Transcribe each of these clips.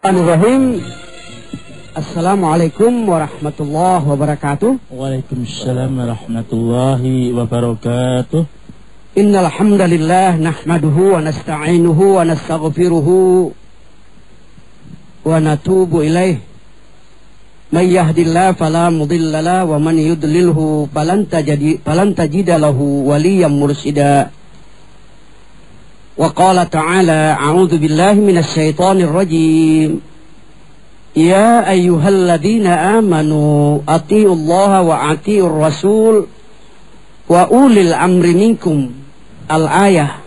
Bismillahirrahmanirrahim. Assalamualaikum warahmatullahi wabarakatuh. Waalaikumsalam warahmatullahi wabarakatuh. Innal hamdalillah nahmaduhu wa nasta'inuhu wa nastaghfiruhu wa natubu ilaih. May yahdihillahu fala mudilla lahu wa man yudlilhu falan tajida lahu waliyyan mursyida. Wa qala ta'ala a'udzu billahi minasy syaithanir rajim. Ya ayyuhalladzina amanu atti'ullaha wa atti'ur rasul wa ulil amri minkum. Al-ayah.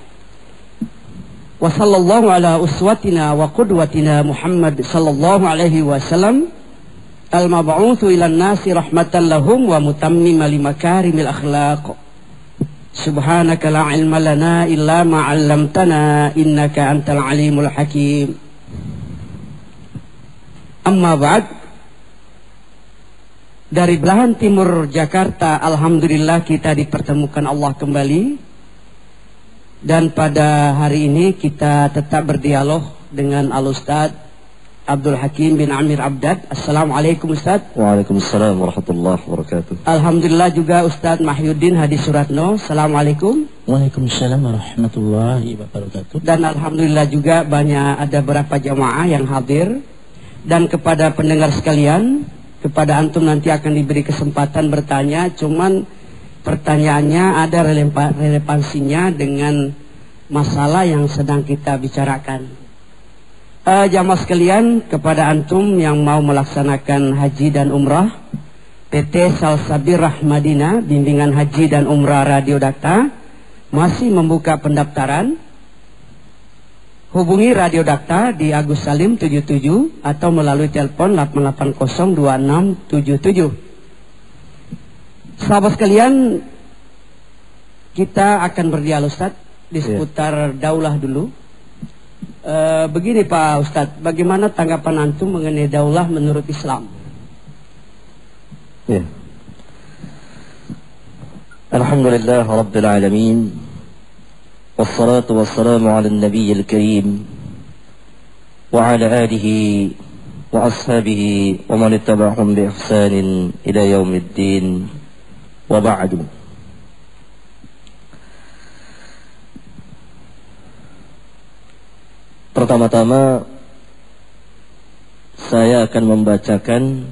Wa sallallahu ala uswatina wa qudwatina Muhammad sallallahu alaihi wasallam al-mab'utsu ilan nasi rahmatan lahum wa mutammima limakarimil akhlaq. Subhanaka la ilma lana illa ma 'allamtana innaka antal alimul hakim. Amma ba'd. Dari belahan timur Jakarta, alhamdulillah kita dipertemukan Allah kembali. Dan pada hari ini kita tetap berdialog dengan Al-Ustadz Abdul Hakim bin Amir Abdad. Assalamualaikum Ustadz. Waalaikumsalam warahmatullahi wabarakatuh. Alhamdulillah juga Ustadz Mahyuddin Hadi Suratno. Assalamualaikum. Waalaikumsalam warahmatullahi wabarakatuh. Dan alhamdulillah juga ada beberapa jamaah yang hadir. Dan kepada pendengar sekalian, kepada antum nanti akan diberi kesempatan bertanya. Cuman pertanyaannya ada relevansinya dengan masalah yang sedang kita bicarakan. Jamaah sekalian, kepada antum yang mau melaksanakan haji dan umrah, PT Salsabir Rahmadina Bimbingan Haji dan Umrah Radio Dakta masih membuka pendaftaran. Hubungi Radio Dakta di Agus Salim 77 atau melalui telepon 8802677. Sahabat sekalian, kita akan berdialog Ustaz di seputar daulah dulu. Begini Pak Ustadz, bagaimana tanggapan antum mengenai daulah menurut Islam? Ya. Alhamdulillah Rabbil Alamin. Wassalatu wassalamu ala nabiyil karim wa ala alihi wa ashabihi wa man ittaba'ahum bi ihsanin ila yaumiddin wa ba'du. Pertama-tama saya akan membacakan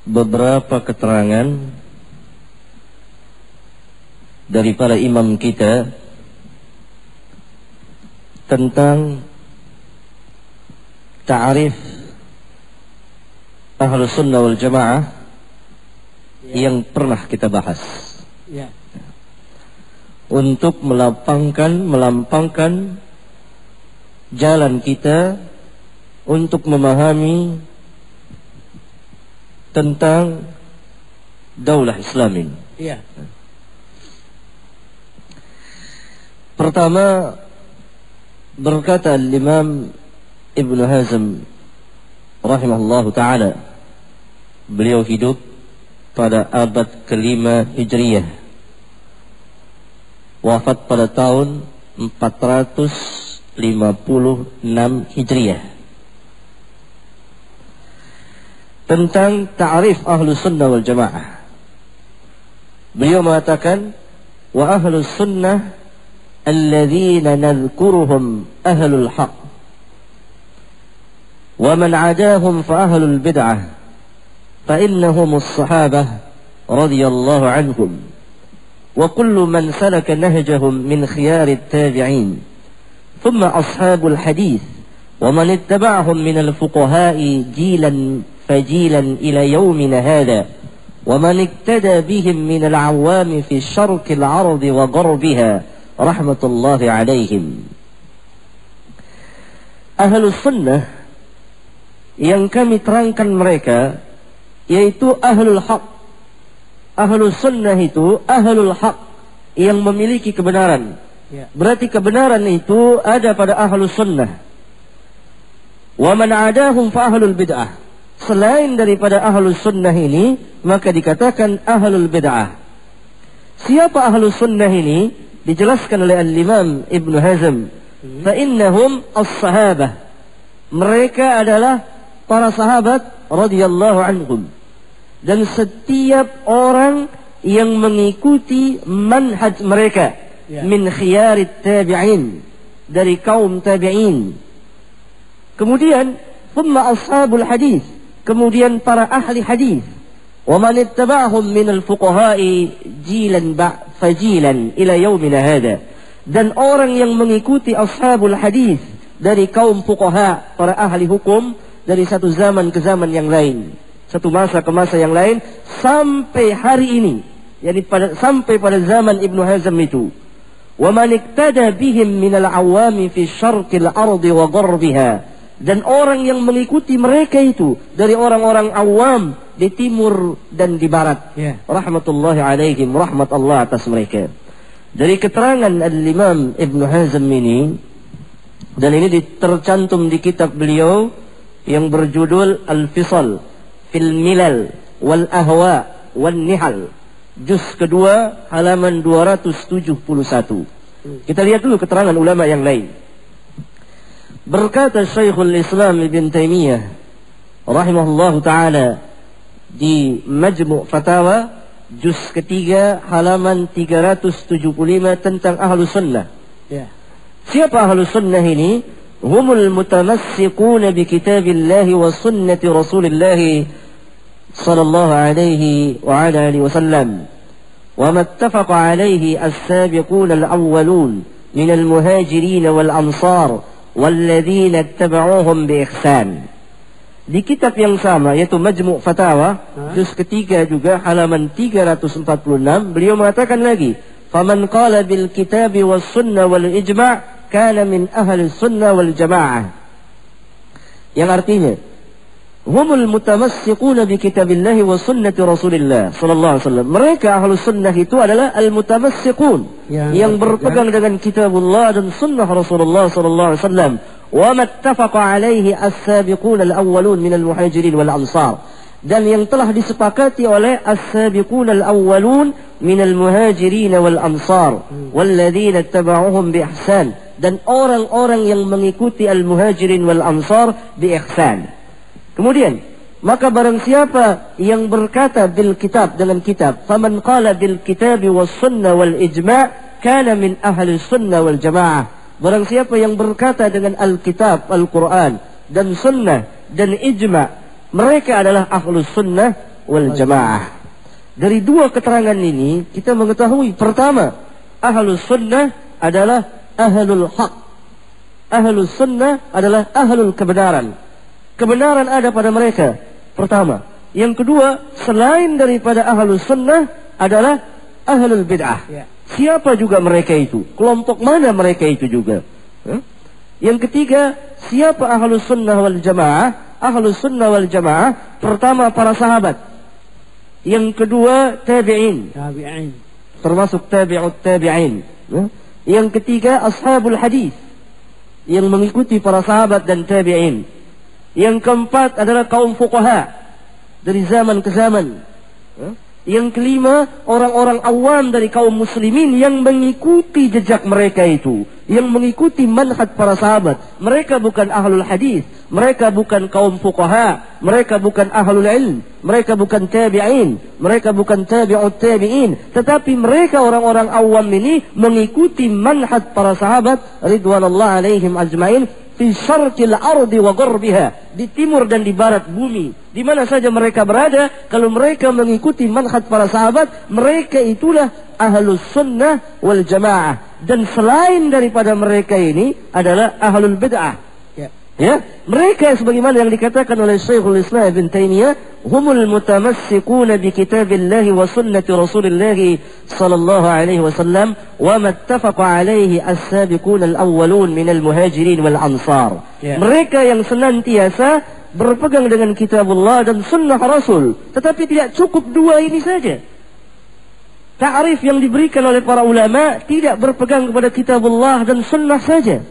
beberapa keterangan dari para imam kita tentang ta'arif Ahlus Sunnah wal Jamaah yang pernah kita bahas. Untuk melampangkan jalan kita untuk memahami tentang daulah Islamin. Pertama, berkata Imam Ibn Hazm rahimahullahu ta'ala, beliau hidup pada abad ke-5 Hijriyah, wafat pada tahun 456 Hijriyah. Tentang ta'rif Ahlus Sunnah wal Jamaah, beliau mengatakan, wa Ahlus Sunnah alladzina nadhkuruhum ahlul haq wa man adahum fa ahlul bid'ah fa innahum as-sahabah radhiyallahu anhum wa kullu man salaka nahjahum min khiyarit tabi'in ثم أصحاب الحديث ومن اتبعهم من الفقهاء جيلا فجيلا إلى يومنا هذا ومن اقتدى بهم من العوام في شرق العرض وغربها رحمة الله عليهم. Ahlus Sunnah yang kami terangkan mereka yaitu Ahlul Haq. Ahlus Sunnah itu Ahlul Haq yang memiliki kebenaran. Berarti kebenaran itu ada pada Ahlus Sunnah. Wa man adahum fa ahlul bid'ah. Selain daripada Ahlus Sunnah ini, maka dikatakan Ahlul Bid'ah. Siapa Ahlus Sunnah ini? Dijelaskan oleh Al-Imam Ibn Hazm. Fa innahum as-sahabah. Mereka adalah para sahabat radhiyallahu anhum. Dan setiap orang yang mengikuti manhaj mereka min khiyarit tabi'in, dari kaum tabi'in. Kemudian thumma ashabul hadis, kemudian para ahli hadis. Wa man ittaba'ahum min al-fuqaha'i jilan fajilan ila yaumina hada. Dan orang yang mengikuti ashabul hadis dari kaum fuqaha, para ahli hukum, dari satu zaman ke zaman yang lain, satu masa ke masa yang lain, sampai hari ini, yani sampai pada zaman Ibnu Hazm itu. Wa man iktada bihim min al-awami fi syarqil ardi wa gharbiha. Dan orang yang mengikuti mereka itu dari orang-orang awam di timur dan di barat. Rahmatullahi alaihim, rahmat Allah atas mereka. Dari keterangan Al-Imam Ibnu Hazm ini, dan ini tercantum di kitab beliau yang berjudul Al-Fisal fil Milal wal Ahwa wal Nihal, juz kedua halaman 271. Kita lihat dulu keterangan ulama yang lain. Berkata Syekhul Islam Ibn Taimiyah rahimahullahu taala di Majmu' Fatawa juz ketiga halaman 375 tentang ahlu sunnah. Siapa ahlu sunnah ini? Humul mutamassikuna bi kitabillahi wa sunnati rasulillahi sallallahu alaihi wa ala alihi wasallam. Wa mattafaqa alaihi as-sabiquna al-awwalun min al-muhajirin wal ansar walladzina ittaba'uuhum bi ihsan. Di kitab yang sama, yaitu Majmu' Fatawa juz ketiga juga halaman 346, beliau mengatakan lagi, faman qala bil kitabi was sunnah wal ijma' kana min ahli sunnah wal jamaah. Yang artinya, humul mutamassikuna bi kitabillahi wa sunnati Rasulillah sallallahu alaihi wasallam. Mereka ahlu sunnah itu adalah al-mutamassikun, yang berpegang dengan kitabullah dan sunnah Rasulullah sallallahu alaihi wasallam. Wa mattafaqa alaihi as-sabiqun al-awwalun min al-muhajirin wal ansar. Dan yang telah disepakati oleh as-sabiqun al-awwalun min al-muhajirin wal ansar walladzina ittaba'uuhum bi ihsan. Dan orang-orang yang mengikuti al-muhajirin wal ansar bi ihsan. Kemudian, maka barang siapa yang berkata bil kitab, dengan kitab, faman qala bil kitabi was sunnah wal ijma' kana min ahli sunnah wal jamaah. Barang siapa yang berkata dengan Alkitab, Al-Quran, dan Sunnah, dan Ijma', mereka adalah Ahlus Sunnah wal Jamaah. Dari dua keterangan ini, kita mengetahui, pertama, Ahlus Sunnah adalah Ahlul Haq. Ahlus Sunnah adalah Ahlul Kebenaran. Kebenaran ada pada mereka, pertama. Yang kedua, selain daripada Ahlus Sunnah adalah Ahlul Bid'ah. Siapa juga mereka itu? Kelompok mana mereka itu juga? Yang ketiga, siapa ahlus sunnah wal jamaah? Ahlus sunnah wal jamaah, pertama para sahabat. Yang kedua, tabi'in. Termasuk tabi'ut tabi'in. Yang ketiga, ashabul hadis, yang mengikuti para sahabat dan tabi'in. Yang keempat adalah kaum fuqaha, dari zaman ke zaman. Yang kelima, orang-orang awam dari kaum muslimin yang mengikuti jejak mereka itu, yang mengikuti manhaj para sahabat. Mereka bukan ahlul hadis, mereka bukan kaum fuqaha, mereka bukan ahlul ilm, mereka bukan tabi'in, mereka bukan tabi'ut tabi'in, tetapi mereka orang-orang awam ini mengikuti manhaj para sahabat ridwanullah alaihim ajmain fi syarqil ardi wa gharbiha, di timur dan di barat bumi. Di mana saja mereka berada, kalau mereka mengikuti manhaj para sahabat, mereka itulah ahlus sunnah wal jamaah. Dan selain daripada mereka ini adalah ahlul bid'ah. Ya, mereka sebagaimana yang dikatakan oleh Syekhul Islam Ibn Taimiyah, humul mutamassikuna bi kitabillahi wa sunnati Rasulillah sallallahu alaihi wasallam wa mattafaqa alaihi as-sabiqun al-awwalun min al-muhajirin wal ansar. Mereka yang senantiasa berpegang dengan kitabullah dan sunnah Rasul. Tetapi tidak cukup dua ini saja. Ta'rif yang diberikan oleh para ulama tidak berpegang kepada kitabullah dan sunnah saja,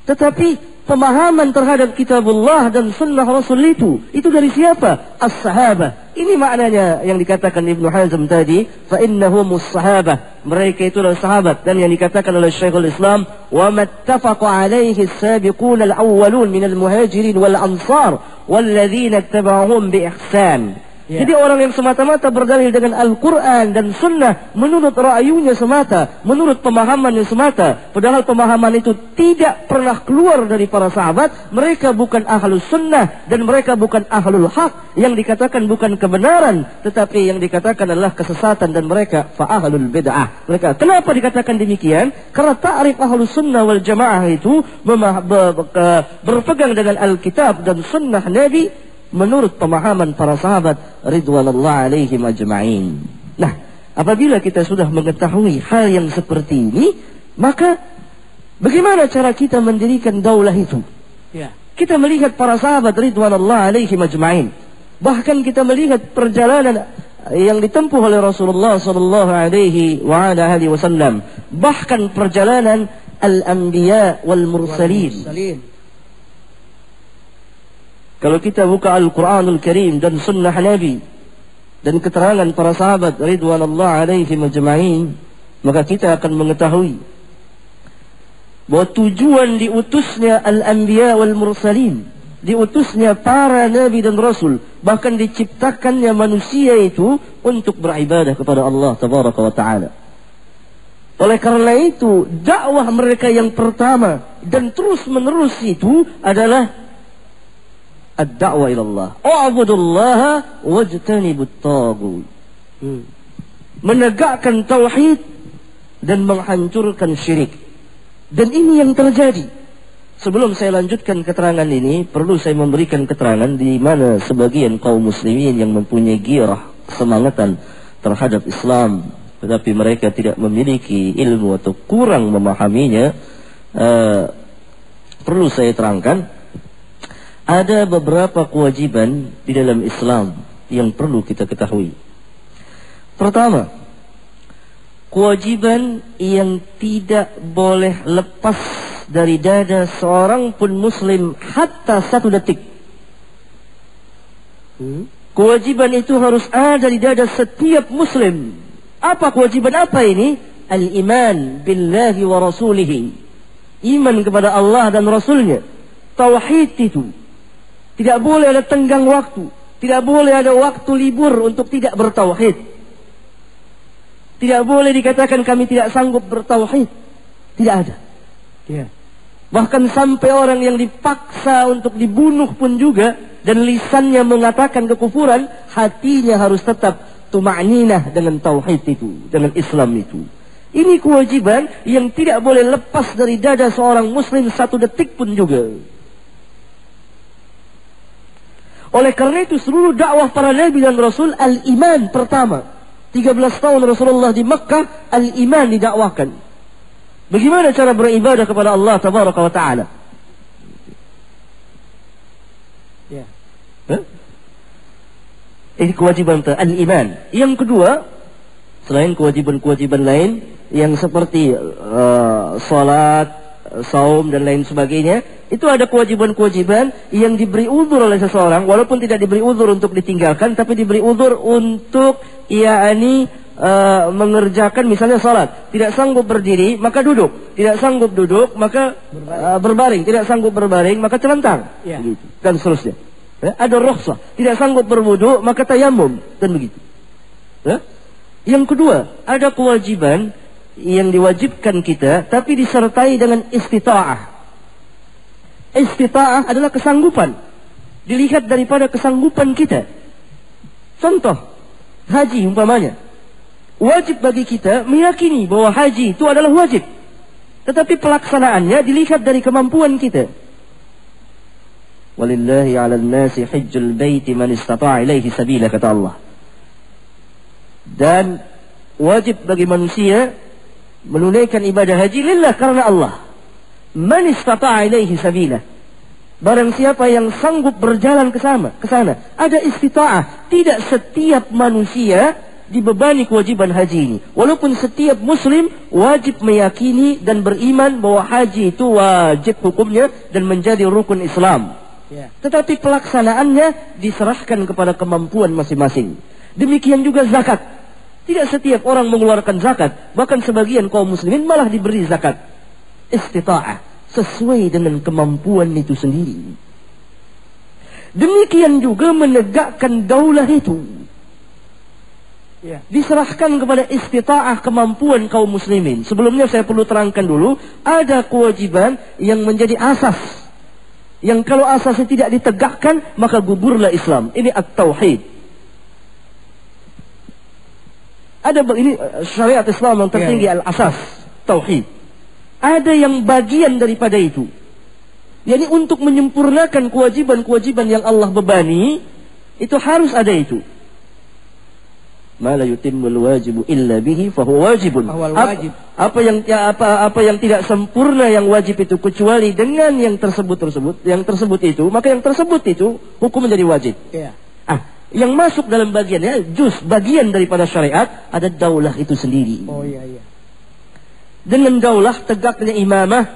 tetapi pemahaman terhadap kitabullah dan sunnah Rasul itu dari siapa? As-sahabah, Ini maknanya yang dikatakan Ibnu Hazm tadi, fa innahumus sahabah. Mereka itulah sahabat, dan yang dikatakan oleh Syekhul Islam, wa mattafaqa alaihi as-sabiqun al-awwalun minal muhajirin wal ansar walladzina ittaba'uhum bi ihsan. Jadi orang yang semata-mata berdalil dengan Al-Quran dan Sunnah menurut ra'ayunya semata, menurut pemahamannya semata, padahal pemahaman itu tidak pernah keluar dari para sahabat, mereka bukan ahlus sunnah dan mereka bukan ahlul haq. Yang dikatakan bukan kebenaran, tetapi yang dikatakan adalah kesesatan, dan mereka fa'ahlul bid'ah. Mereka kenapa dikatakan demikian? Karena ta'rif ahlus sunnah wal jamaah itu berpegang dengan Alkitab dan Sunnah Nabi menurut pemahaman para sahabat ridwanullah alaihim ajma'in. Nah, apabila kita sudah mengetahui hal yang seperti ini, maka bagaimana cara kita mendirikan daulah itu? Kita melihat para sahabat ridwanullah alaihim ajma'in. Bahkan kita melihat perjalanan yang ditempuh oleh Rasulullah sallallahu alaihi wa ala alihi wasallam, bahkan perjalanan al-anbiya wal mursalin. Kalau kita buka Al-Quranul Karim dan Sunnah Nabi dan keterangan para sahabat ridwanullah alaihim ajma'in, maka kita akan mengetahui bahwa tujuan diutusnya al-anbiya wal mursalin, diutusnya para nabi dan rasul, bahkan diciptakannya manusia itu untuk beribadah kepada Allah tabaraka wa ta'ala. Oleh karena itu, dakwah mereka yang pertama dan terus menerus itu adalah ad-da'wah ilallah. U'budullaha wajtanibut taghut. Menegakkan tauhid dan menghancurkan syirik. Dan ini yang terjadi. Sebelum saya lanjutkan keterangan ini, perlu saya memberikan keterangan di mana sebagian kaum muslimin yang mempunyai girah, kesemangatan terhadap Islam, tetapi mereka tidak memiliki ilmu atau kurang memahaminya. Perlu saya terangkan, ada beberapa kewajiban di dalam Islam yang perlu kita ketahui. Pertama, kewajiban yang tidak boleh lepas dari dada seorang pun muslim hatta satu detik. Kewajiban itu harus ada di dada setiap muslim. Apa kewajiban apa ini? Al-iman billahi wa rasulihi. Iman kepada Allah dan Rasulnya. Tauhid itu. Tidak boleh ada tenggang waktu. Tidak boleh ada waktu libur untuk tidak bertauhid. Tidak boleh dikatakan kami tidak sanggup bertauhid. Tidak ada. Bahkan sampai orang yang dipaksa untuk dibunuh pun juga, dan lisannya mengatakan kekufuran, hatinya harus tetap tuma'ninah dengan tauhid itu, dengan Islam itu. Ini kewajiban yang tidak boleh lepas dari dada seorang muslim satu detik pun juga. Oleh karena itu seluruh dakwah para nabi dan rasul al-iman pertama. 13 tahun Rasulullah di Makkah, al-iman didakwakan. Bagaimana cara beribadah kepada Allah tabaraka wa ta'ala? Ini kewajiban al-iman. Yang kedua, selain kewajiban-kewajiban lain yang seperti salat, saum dan lain sebagainya, itu ada kewajiban-kewajiban yang diberi uzur oleh seseorang, walaupun tidak diberi uzur untuk ditinggalkan, tapi diberi uzur untuk mengerjakan. Misalnya salat, tidak sanggup berdiri maka duduk, tidak sanggup duduk maka berbaring, tidak sanggup berbaring maka celentang, begitu, dan seterusnya. Ada rukhsah, tidak sanggup berwudu maka tayamum, dan begitu. Yang kedua, ada kewajiban yang diwajibkan kita tapi disertai dengan istita'ah. Istita'ah adalah kesanggupan, dilihat daripada kesanggupan kita. Contoh, haji umpamanya. Wajib bagi kita meyakini bahwa haji itu adalah wajib, tetapi pelaksanaannya dilihat dari kemampuan kita. Walillahi 'alan nasi hajjul baiti man istata'a ilaihi sabila, kata Allah. Dan wajib bagi manusia menunaikan ibadah haji lillah, karena Allah. Man istata'a ilaihi sabila. Barang siapa yang sanggup berjalan ke sana. Ada istita'ah. Tidak setiap manusia dibebani kewajiban haji ini. Walaupun setiap muslim wajib meyakini dan beriman bahwa haji itu wajib hukumnya dan menjadi rukun Islam. Ya. Tetapi pelaksanaannya diserahkan kepada kemampuan masing-masing. Demikian juga zakat. Tidak setiap orang mengeluarkan zakat. Bahkan sebagian kaum muslimin malah diberi zakat. Istita'ah. Sesuai dengan kemampuan itu sendiri. Demikian juga menegakkan daulah itu. Ya. Diserahkan kepada istita'ah kemampuan kaum muslimin. Sebelumnya saya perlu terangkan dulu. Ada kewajiban yang menjadi asas. Yang kalau asasnya tidak ditegakkan, maka gugurlah Islam. Ini at-tauhid. Ada ini syariat Islam yang tertinggi al-asas, tauhid. Ada yang bagian daripada itu. Jadi untuk menyempurnakan kewajiban-kewajiban yang Allah bebani, itu harus ada itu. Ma la yutimmul wajibu illa bihi fahuwa wajibun. Apa yang tidak sempurna yang wajib itu kecuali dengan yang tersebut itu, maka yang tersebut itu hukum menjadi wajib. Ya. Yang masuk dalam bagiannya, bagian daripada syariat, ada daulah itu sendiri. Oh iya, iya. Dengan daulah tegaknya imamah,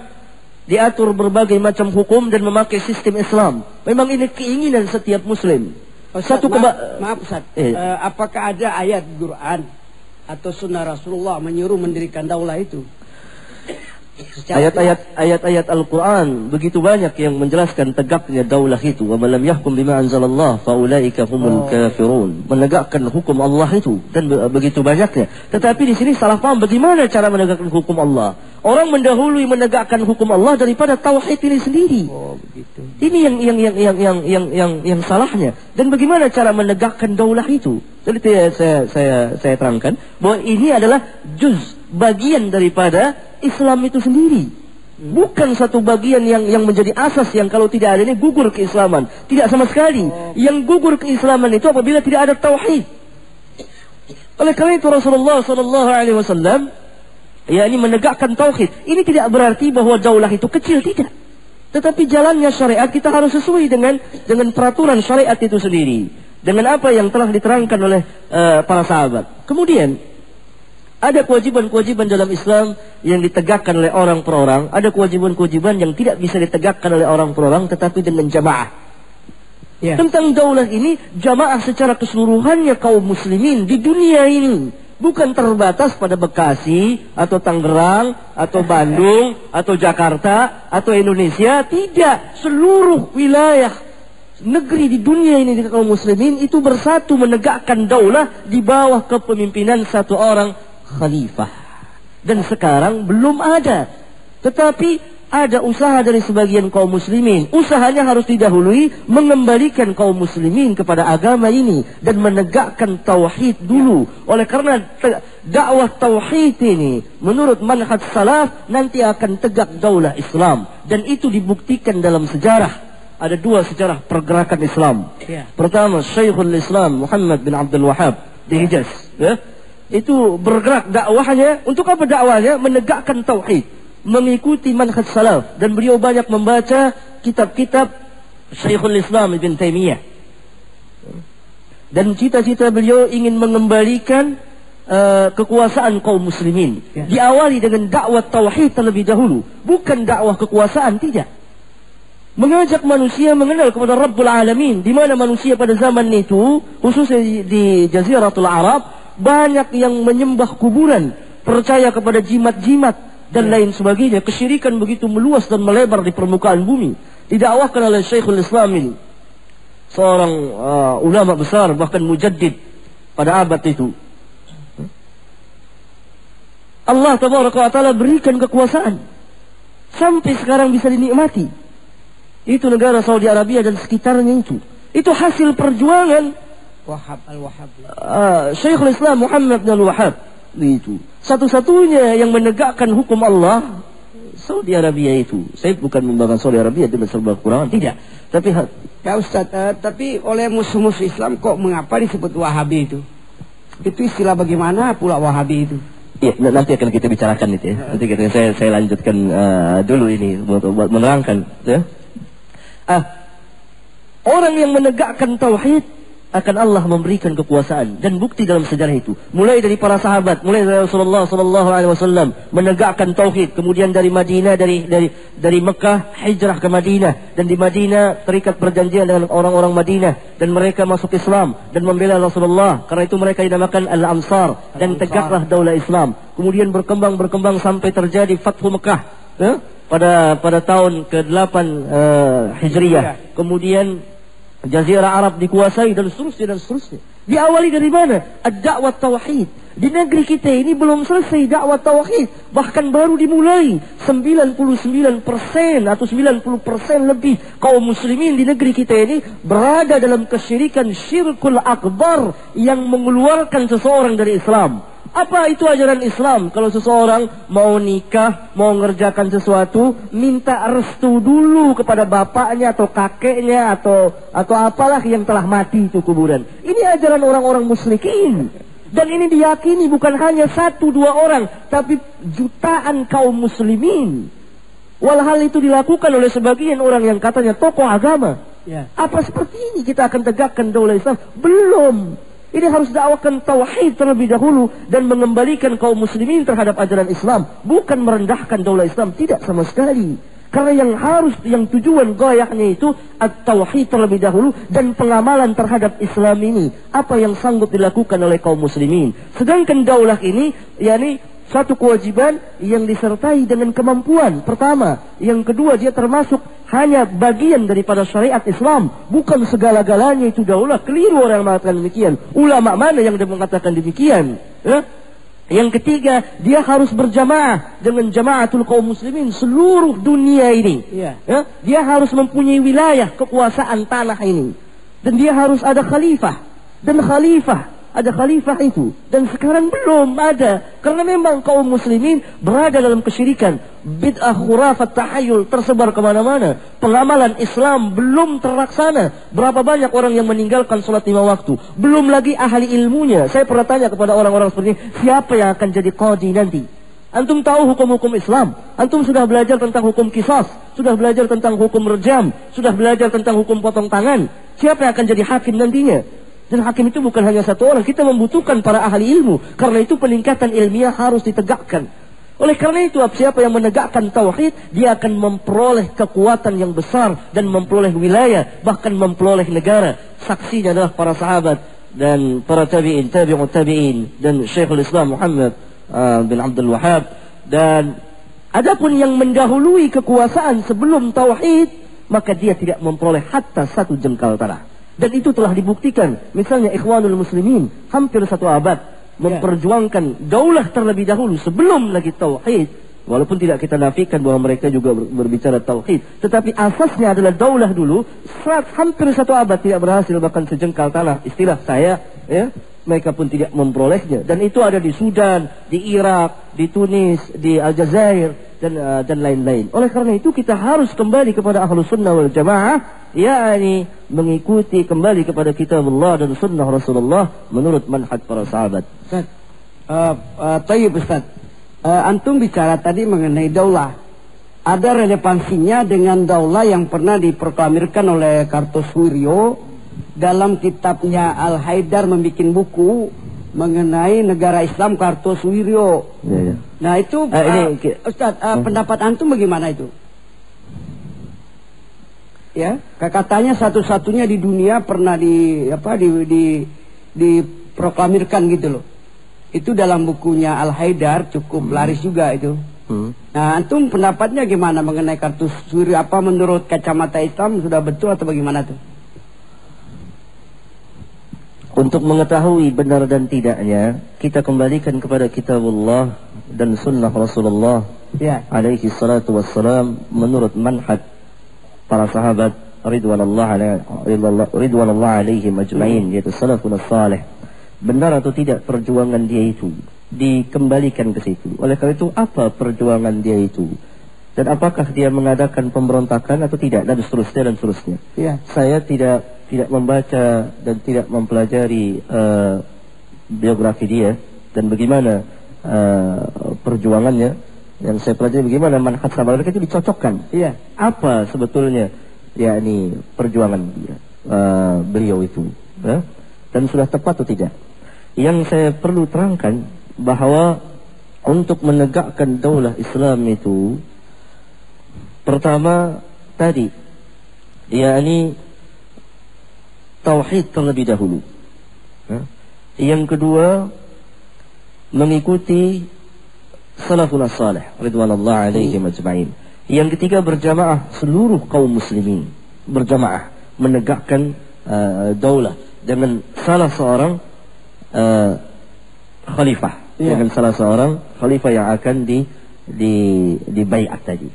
diatur berbagai macam hukum dan memakai sistem Islam. Memang ini keinginan setiap muslim. Ustaz, maaf Ustaz, apakah ada ayat Quran atau sunnah Rasulullah menyuruh mendirikan daulah itu? Ayat-ayat Al-Quran begitu banyak yang menjelaskan tegaknya daulah itu. Wa man lam yahkum bima anzalallah fa ulaika humul kafirun. Menegakkan hukum Allah itu dan begitu banyaknya. Tetapi di sini salah paham bagaimana cara menegakkan hukum Allah. Orang mendahului menegakkan hukum Allah daripada tauhid ini sendiri. Oh, begitu. Ini yang salahnya. Dan bagaimana cara menegakkan daulah itu? Jadi saya terangkan bahwa ini adalah bagian daripada Islam itu sendiri. Bukan satu bagian yang menjadi asas yang kalau tidak ada ini gugur keislaman. Tidak sama sekali. Yang gugur keislaman itu apabila tidak ada tauhid. Oleh karena itu Rasulullah SAW ini menegakkan tauhid. Ini tidak berarti bahwa daulah itu kecil, tidak. Tetapi jalannya syariat kita harus sesuai dengan peraturan syariat itu sendiri. Dengan apa yang telah diterangkan oleh para sahabat. Kemudian ada kewajiban-kewajiban dalam Islam yang ditegakkan oleh orang per orang. Ada kewajiban-kewajiban yang tidak bisa ditegakkan oleh orang per orang, tetapi dengan jamaah. Ya. Tentang daulah ini, jamaah secara keseluruhannya kaum muslimin di dunia ini. Bukan terbatas pada Bekasi, atau Tangerang, atau Bandung, atau Jakarta, atau Indonesia. Tidak. Seluruh wilayah negeri di dunia ini di kaum muslimin itu bersatu menegakkan daulah di bawah kepemimpinan satu orang khalifah. Dan sekarang belum ada. Tetapi ada usaha dari sebagian kaum muslimin. Usahanya harus didahului mengembalikan kaum muslimin kepada agama ini dan menegakkan tauhid dulu. Oleh karena dakwah tauhid ini menurut manhaj salaf nanti akan tegak daulah Islam. Dan itu dibuktikan dalam sejarah. Ada dua sejarah pergerakan Islam. Pertama, Syekhul Islam Muhammad bin Abdul Wahhab di Hijaz. Itu bergerak dakwahnya. Untuk apa dakwahnya? Menegakkan tauhid, mengikuti manhaj salaf. Dan beliau banyak membaca kitab-kitab Syekhul Islam Ibn Taimiyah. Dan cita-cita beliau ingin mengembalikan kekuasaan kaum muslimin. Diawali dengan dakwah tauhid terlebih dahulu, bukan dakwah kekuasaan, tidak. Mengajak manusia mengenal kepada Rabbul Alamin, di mana manusia pada zaman itu, khususnya di Jaziratul Arab, banyak yang menyembah kuburan, percaya kepada jimat-jimat dan lain sebagainya. Kesyirikan begitu meluas dan melebar di permukaan bumi. Didakwahkan oleh Syekhul Islam ini, seorang ulama besar, bahkan mujaddid pada abad itu. Allah Tabaraka wa Ta'ala berikan kekuasaan sampai sekarang bisa dinikmati. Itu negara Saudi Arabia dan sekitarnya itu. Itu hasil perjuangan Al-Wahhab. Syekhul Islam Muhammad bin Al-Wahhab. Itu satu-satunya yang menegakkan hukum Allah Saudi Arabia itu. Saya bukan membanggakan Saudi Arabia dengan serba kekurangan, tidak. Tapi ya Ustaz, tapi oleh musuh-musuh Islam kok mengapa disebut Wahabi itu? Itu istilah bagaimana pula Wahabi itu? Ya, nanti akan kita bicarakan itu ya. Nanti saya lanjutkan dulu ini buat menerangkan ya. Orang yang menegakkan tauhid akan Allah memberikan kekuasaan. Dan bukti dalam sejarah itu, mulai dari para sahabat, mulai dari Rasulullah SAW menegakkan tauhid, kemudian dari Madinah, dari Mekah hijrah ke Madinah, dan di Madinah terikat perjanjian dengan orang-orang Madinah, dan mereka masuk Islam dan membela Rasulullah. Karena itu mereka dinamakan Al-Ansar, dan tegaklah daulah Islam. Kemudian berkembang sampai terjadi Fathu Mekah pada tahun ke-8 Hijriyah. Kemudian Jazirah Arab dikuasai dan seterusnya. Diawali dari mana? Ad-da'wah tauhid. Di negeri kita ini belum selesai dakwah tauhid, bahkan baru dimulai. 99% atau 90% lebih kaum muslimin di negeri kita ini berada dalam kesyirikan syirkul akbar yang mengeluarkan seseorang dari Islam. Apa itu ajaran Islam? Kalau seseorang mau nikah, mau mengerjakan sesuatu, minta restu dulu kepada bapaknya atau kakeknya atau apalah yang telah mati itu kuburan. Ini ajaran orang-orang musyrikin. Dan ini diyakini bukan hanya 1-2 orang, tapi jutaan kaum muslimin. Walhal itu dilakukan oleh sebagian orang yang katanya tokoh agama. Ya. Apa seperti ini kita akan tegakkan daulah Islam? Belum. Ini harus dakwakan tauhid terlebih dahulu dan mengembalikan kaum muslimin terhadap ajaran Islam, bukan merendahkan daulah Islam, tidak sama sekali. Karena yang tujuan gayahnya itu at-tauhid terlebih dahulu dan pengamalan terhadap Islam ini, apa yang sanggup dilakukan oleh kaum muslimin. Sedangkan daulah ini yakni satu kewajiban yang disertai dengan kemampuan. Pertama, yang kedua dia termasuk hanya bagian daripada syariat Islam, bukan segala-galanya itu daulah. Keliru orang yang mengatakan demikian. Ulama mana yang mengatakan demikian? Yang ketiga, dia harus berjamaah dengan jamaatul kaum muslimin seluruh dunia ini. Dia harus mempunyai wilayah kekuasaan tanah ini, dan dia harus ada khalifah. Dan ada khalifah itu, dan sekarang belum ada, karena memang kaum muslimin berada dalam kesyirikan, bid'ah, khurafat, tahayul tersebar kemana-mana. Pengamalan Islam belum terlaksana. Berapa banyak orang yang meninggalkan sholat 5 waktu, belum lagi ahli ilmunya. Saya pernah tanya kepada orang-orang seperti ini, siapa yang akan jadi qadi nanti? Antum tahu hukum-hukum Islam? Antum sudah belajar tentang hukum qisas, sudah belajar tentang hukum rejam, sudah belajar tentang hukum potong tangan. Siapa yang akan jadi hakim nantinya? Dan hakim itu bukan hanya satu orang. Kita membutuhkan para ahli ilmu. Karena itu peningkatan ilmiah harus ditegakkan. Oleh karena itu, siapa yang menegakkan tauhid, dia akan memperoleh kekuatan yang besar dan memperoleh wilayah, bahkan memperoleh negara. Saksinya adalah para sahabat dan para tabi'in, tabi'ut tabi'in, dan Syekhul Islam Muhammad bin Abdul Wahhab. Dan adapun yang mendahului kekuasaan sebelum tauhid, maka dia tidak memperoleh hatta 1 jengkal tanah. Dan itu telah dibuktikan. Misalnya Ikhwanul Muslimin hampir 1 abad memperjuangkan daulah terlebih dahulu sebelum lagi tauhid. Walaupun tidak kita nafikan bahwa mereka juga berbicara tauhid, tetapi asasnya adalah daulah dulu. Hampir 1 abad tidak berhasil, bahkan sejengkal tanah, istilah saya, mereka pun tidak memperolehnya. Dan itu ada di Sudan, di Irak, di Tunis, di Aljazair, dan lain-lain. Oleh karena itu kita harus kembali kepada Ahlus Sunnah wal Jamaah, yakni mengikuti kembali kepada kitab Allah dan sunnah Rasulullah menurut manhaj para sahabat. Ustaz, tayyib Ustaz, antum bicara tadi mengenai daulah. Ada relevansinya dengan daulah yang pernah diproklamirkan oleh Kartosuwiryo dalam kitabnya Al-Haidar, membuat buku mengenai negara Islam Kartosuwiryo. Nah itu Ustaz, pendapat antum bagaimana itu? Ya, katanya satu-satunya di dunia pernah diproklamirkan gitu loh. Itu dalam bukunya Al-Haidar, cukup laris juga itu. Nah, antum pendapatnya gimana mengenai Kartosuwiryo? Apa menurut kacamata Islam sudah betul atau bagaimana tuh? Untuk mengetahui benar dan tidaknya, kita kembalikan kepada kitabullah dan sunnah Rasulullah alaihi salatu wassalam menurut manhaj para sahabat ridwanullah alaihim ajma'in, yaitu salafun salih. Benar atau tidak perjuangan dia itu, dikembalikan ke situ. Oleh karena itu, apa perjuangan dia itu, dan apakah dia mengadakan pemberontakan atau tidak, dan seterusnya. Saya tidak membaca dan tidak mempelajari biografi dia dan bagaimana perjuangannya. Yang saya pelajari bagaimana manhaj sahabat mereka itu dicocokkan. Apa sebetulnya yakni perjuangan beliau itu. dan sudah tepat atau tidak. Yang saya perlu terangkan bahwa untuk menegakkan daulah Islam itu, pertama tadi, yakni tauhid terlebih dahulu. Yang kedua, mengikuti salafun salih ridwanullah alaihim ajma'in. Yang ketiga, berjamaah seluruh kaum muslimin, berjamaah menegakkan daulah dengan salah seorang khalifah, dengan salah seorang khalifah yang akan di baiat tadi.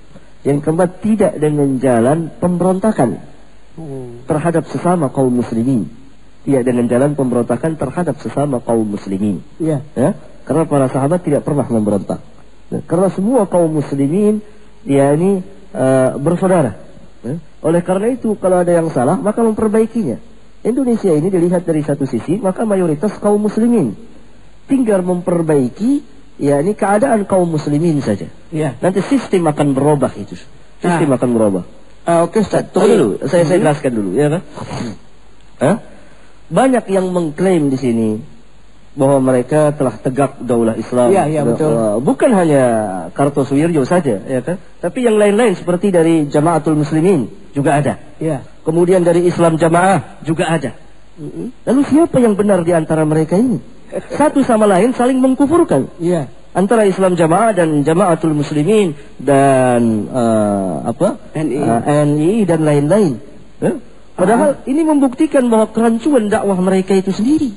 Yang keempat, tidak dengan jalan pemberontakan terhadap sesama kaum muslimin. Tidak dengan jalan pemberontakan terhadap sesama kaum muslimin. Ya, karena para sahabat tidak pernah memberontak. Karena semua kaum muslimin yakni bersaudara. Oleh karena itu, kalau ada yang salah maka memperbaikinya. Indonesia ini dilihat dari satu sisi, maka mayoritas kaum muslimin tinggal memperbaiki yakni keadaan kaum muslimin saja. Nanti sistem akan berubah itu. Sistem akan berubah. Oke, Ustaz. Tunggu dulu, saya jelaskan dulu, ya kan? Banyak yang mengklaim di sini bahwa mereka telah tegak daulah Islam. Iya, betul. Bukan hanya Kartosuwiryo saja, ya kan? Tapi yang lain-lain seperti dari Jamaatul Muslimin juga ada. Kemudian dari Islam Jamaah juga ada. Lalu siapa yang benar di antara mereka ini? Satu sama lain saling mengkufurkan. Antara Islam Jamaah dan Jamaatul Muslimin dan NI dan lain-lain. Padahal ini membuktikan bahwa kerancuan dakwah mereka itu sendiri.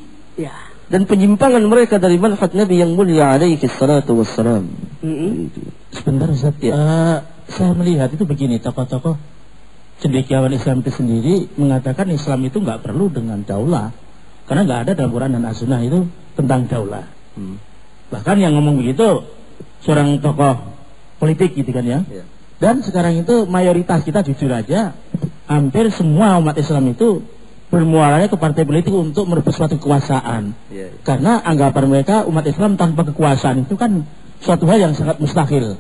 Dan penyimpangan mereka dari manhaj Nabi yang mulia alaihi salatu wassalam. Sebentar Ustaz, saya melihat itu begini, tokoh-tokoh cendekiawan Islam itu sendiri mengatakan Islam itu nggak perlu dengan daulah, karena nggak ada dalam Quran dan As-Sunnah itu tentang daulah. Bahkan yang ngomong begitu seorang tokoh politik gitu kan ya. Dan sekarang itu mayoritas kita jujur aja, hampir semua umat Islam itu bermuaranya ke partai politik untuk merebut suatu kekuasaan. Karena anggapan mereka umat Islam tanpa kekuasaan itu kan suatu hal yang sangat mustahil.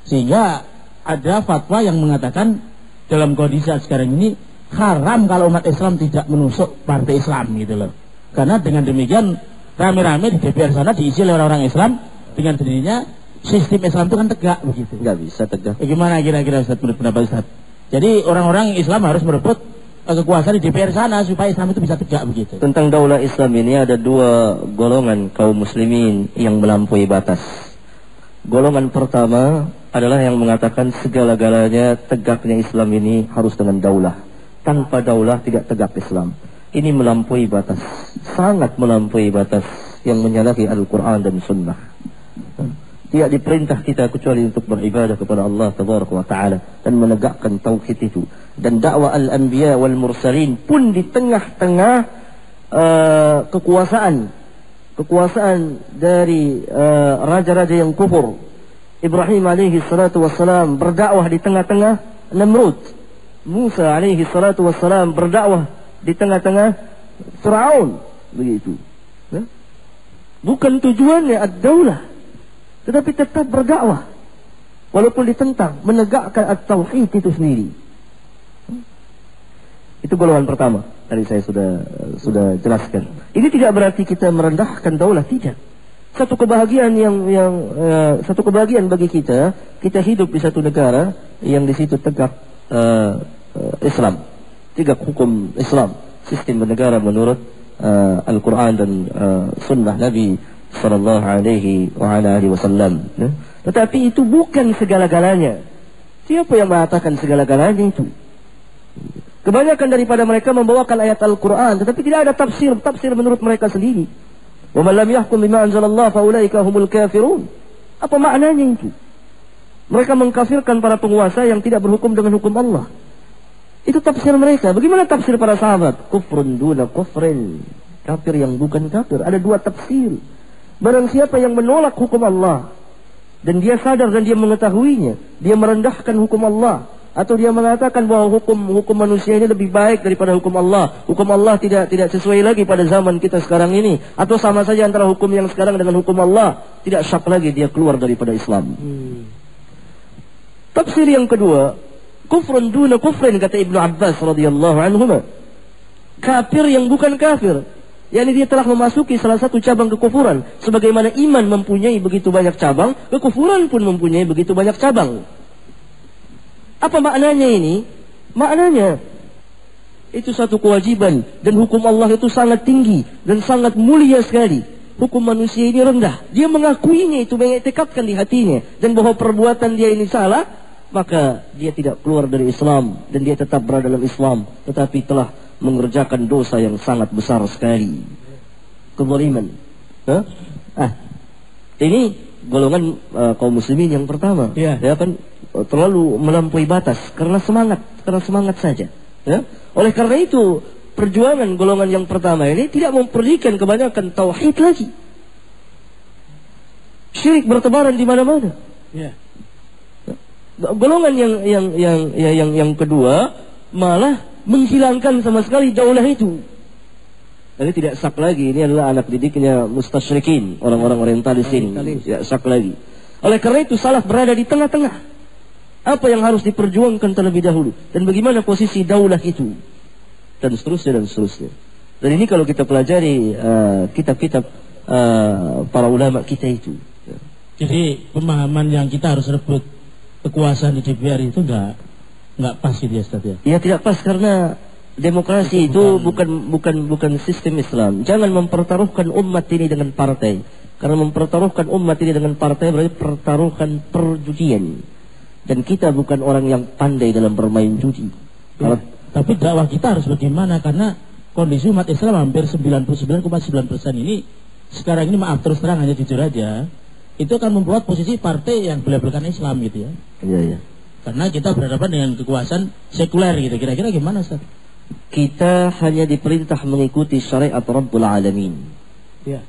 Sehingga ada fatwa yang mengatakan dalam kondisi sekarang ini haram kalau umat Islam tidak menusuk partai Islam gitu loh. Karena dengan demikian rame-rame di DPR sana diisi oleh orang-orang Islam, dengan sendirinya sistem Islam itu kan tegak begitu. Nggak bisa tegak. Gimana kira-kira Ustaz, menurut pendapat Ustaz? Jadi orang-orang Islam harus merebut kekuasaan di DPR sana supaya Islam itu bisa tegak begitu. Tentang daulah Islam ini ada dua golongan kaum muslimin yang melampaui batas. Golongan pertama adalah yang mengatakan segala-galanya tegaknya Islam ini harus dengan daulah. Tanpa daulah tidak tegak Islam. Ini melampaui batas, sangat melampaui batas yang menyalahi Al-Quran dan Sunnah. Tidak diperintah kita kecuali untuk beribadah kepada Allah Tabaraka wa Ta'ala dan menegakkan tauhid itu. Dan dakwah al-anbiya wal mursalin pun di tengah-tengah kekuasaan dari raja-raja yang kufur. Ibrahim alaihi salatu wassalam berdakwah di tengah-tengah Namrud. Musa alaihi salatu wassalam berdakwah di tengah-tengah Fir'aun. Begitu. Bukan tujuannya ad-daulah, tetapi tetap berdakwah walaupun ditentang, menegakkan at-tauhid itu sendiri. Itu golongan pertama. Tadi saya sudah jelaskan. Ini tidak berarti kita merendahkan daulah, tidak. Satu kebahagiaan satu kebahagiaan bagi kita hidup di satu negara yang di situ tegak Islam, tegak hukum Islam, sistem bernegara menurut Al-Quran dan Sunnah Nabi Sallallahu Alaihi Wasallam. Tetapi itu bukan segala-galanya. Siapa yang mengatakan segala-galanya itu? Kebanyakan daripada mereka membawakan ayat Al-Quran, tetapi tidak ada tafsir menurut mereka sendiri. Wa man lam yahkum bima anzalallah fa ulaika humul kafirun. Apa maknanya itu? Mereka mengkafirkan para penguasa yang tidak berhukum dengan hukum Allah. Itu tafsir mereka. Bagaimana tafsir para sahabat? Kufrun duna kufrin. Kafir yang bukan kafir. Ada dua tafsir. Barang siapa yang menolak hukum Allah dan dia sadar dan dia mengetahuinya, dia merendahkan hukum Allah, atau dia mengatakan bahwa hukum manusia ini lebih baik daripada hukum Allah, hukum Allah tidak sesuai lagi pada zaman kita sekarang ini, atau sama saja antara hukum yang sekarang dengan hukum Allah, tidak syak lagi, dia keluar daripada Islam. Tafsir yang kedua, kufrun duna kufrin, kata Ibnu Abbas radhiyallahu anhu, kafir yang bukan kafir, yakni dia telah memasuki salah satu cabang kekufuran. Sebagaimana iman mempunyai begitu banyak cabang, kekufuran pun mempunyai begitu banyak cabang. Apa maknanya ini? Maknanya itu satu kewajiban, dan hukum Allah itu sangat tinggi dan sangat mulia sekali. Hukum manusia ini rendah. Dia mengakuinya itu, mengiktikadkan di hatinya, dan bahwa perbuatan dia ini salah, maka dia tidak keluar dari Islam dan dia tetap berada dalam Islam, tetapi telah mengerjakan dosa yang sangat besar sekali. Kezaliman. Ini golongan kaum muslimin yang pertama. Ya kan, terlalu melampaui batas karena semangat saja. Ya? Oleh karena itu, perjuangan golongan yang pertama ini tidak memperhatikan kebanyakan tauhid lagi. Syirik bertebaran di mana-mana. Ya. Golongan yang kedua malah menghilangkan sama sekali daulah itu. Jadi tidak sak lagi. Ini adalah anak didiknya mustasyrikin, orang-orang orientalis ini. Tidak sak lagi. Oleh karena itu salaf berada di tengah-tengah. Apa yang harus diperjuangkan terlebih dahulu, dan bagaimana posisi daulah itu, dan seterusnya. Dan ini kalau kita pelajari kitab-kitab para ulama kita itu. Jadi pemahaman yang kita harus rebut kekuasaan di DPR itu nggak pas gitu ya Ustaz ya? Ya tidak pas, karena demokrasi itu bukan sistem Islam. Jangan mempertaruhkan umat ini dengan partai. Karena mempertaruhkan umat ini dengan partai berarti pertaruhkan perjudian. Dan kita bukan orang yang pandai dalam bermain judi. Ya, tapi dakwah kita harus bagaimana? Karena kondisi umat Islam hampir 99,9% ini sekarang ini, maaf terus terang, hanya jujur aja, itu akan membuat posisi partai yang belak-belakan Islam gitu ya. Iya. Karena kita berhadapan dengan kekuasaan sekuler gitu. Kira-kira gimana Ustaz? Kita hanya diperintah mengikuti syariat Rabbul Alamin. Ya.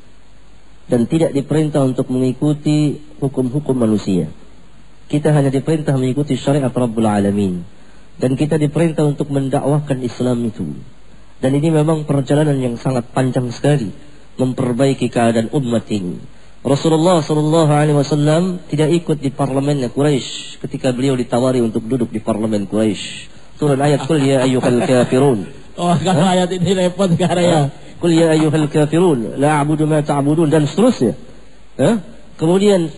Dan tidak diperintah untuk mengikuti hukum-hukum manusia. Kita hanya diperintah mengikuti syariat Rabbul Alamin. Dan kita diperintah untuk mendakwahkan Islam itu. Dan ini memang perjalanan yang sangat panjang sekali memperbaiki keadaan umat ini. Rasulullah SAW tidak ikut di parlemennya Quraisy ketika beliau ditawari untuk duduk di parlemen Quraisy. Turun ayat Qul ya ayyuhal kafirun. Oh, kalau ayat ini repot sekarang ya. Qul ya ayyuhal kafirun la a'budu ma ta'budun, dan seterusnya. Kemudian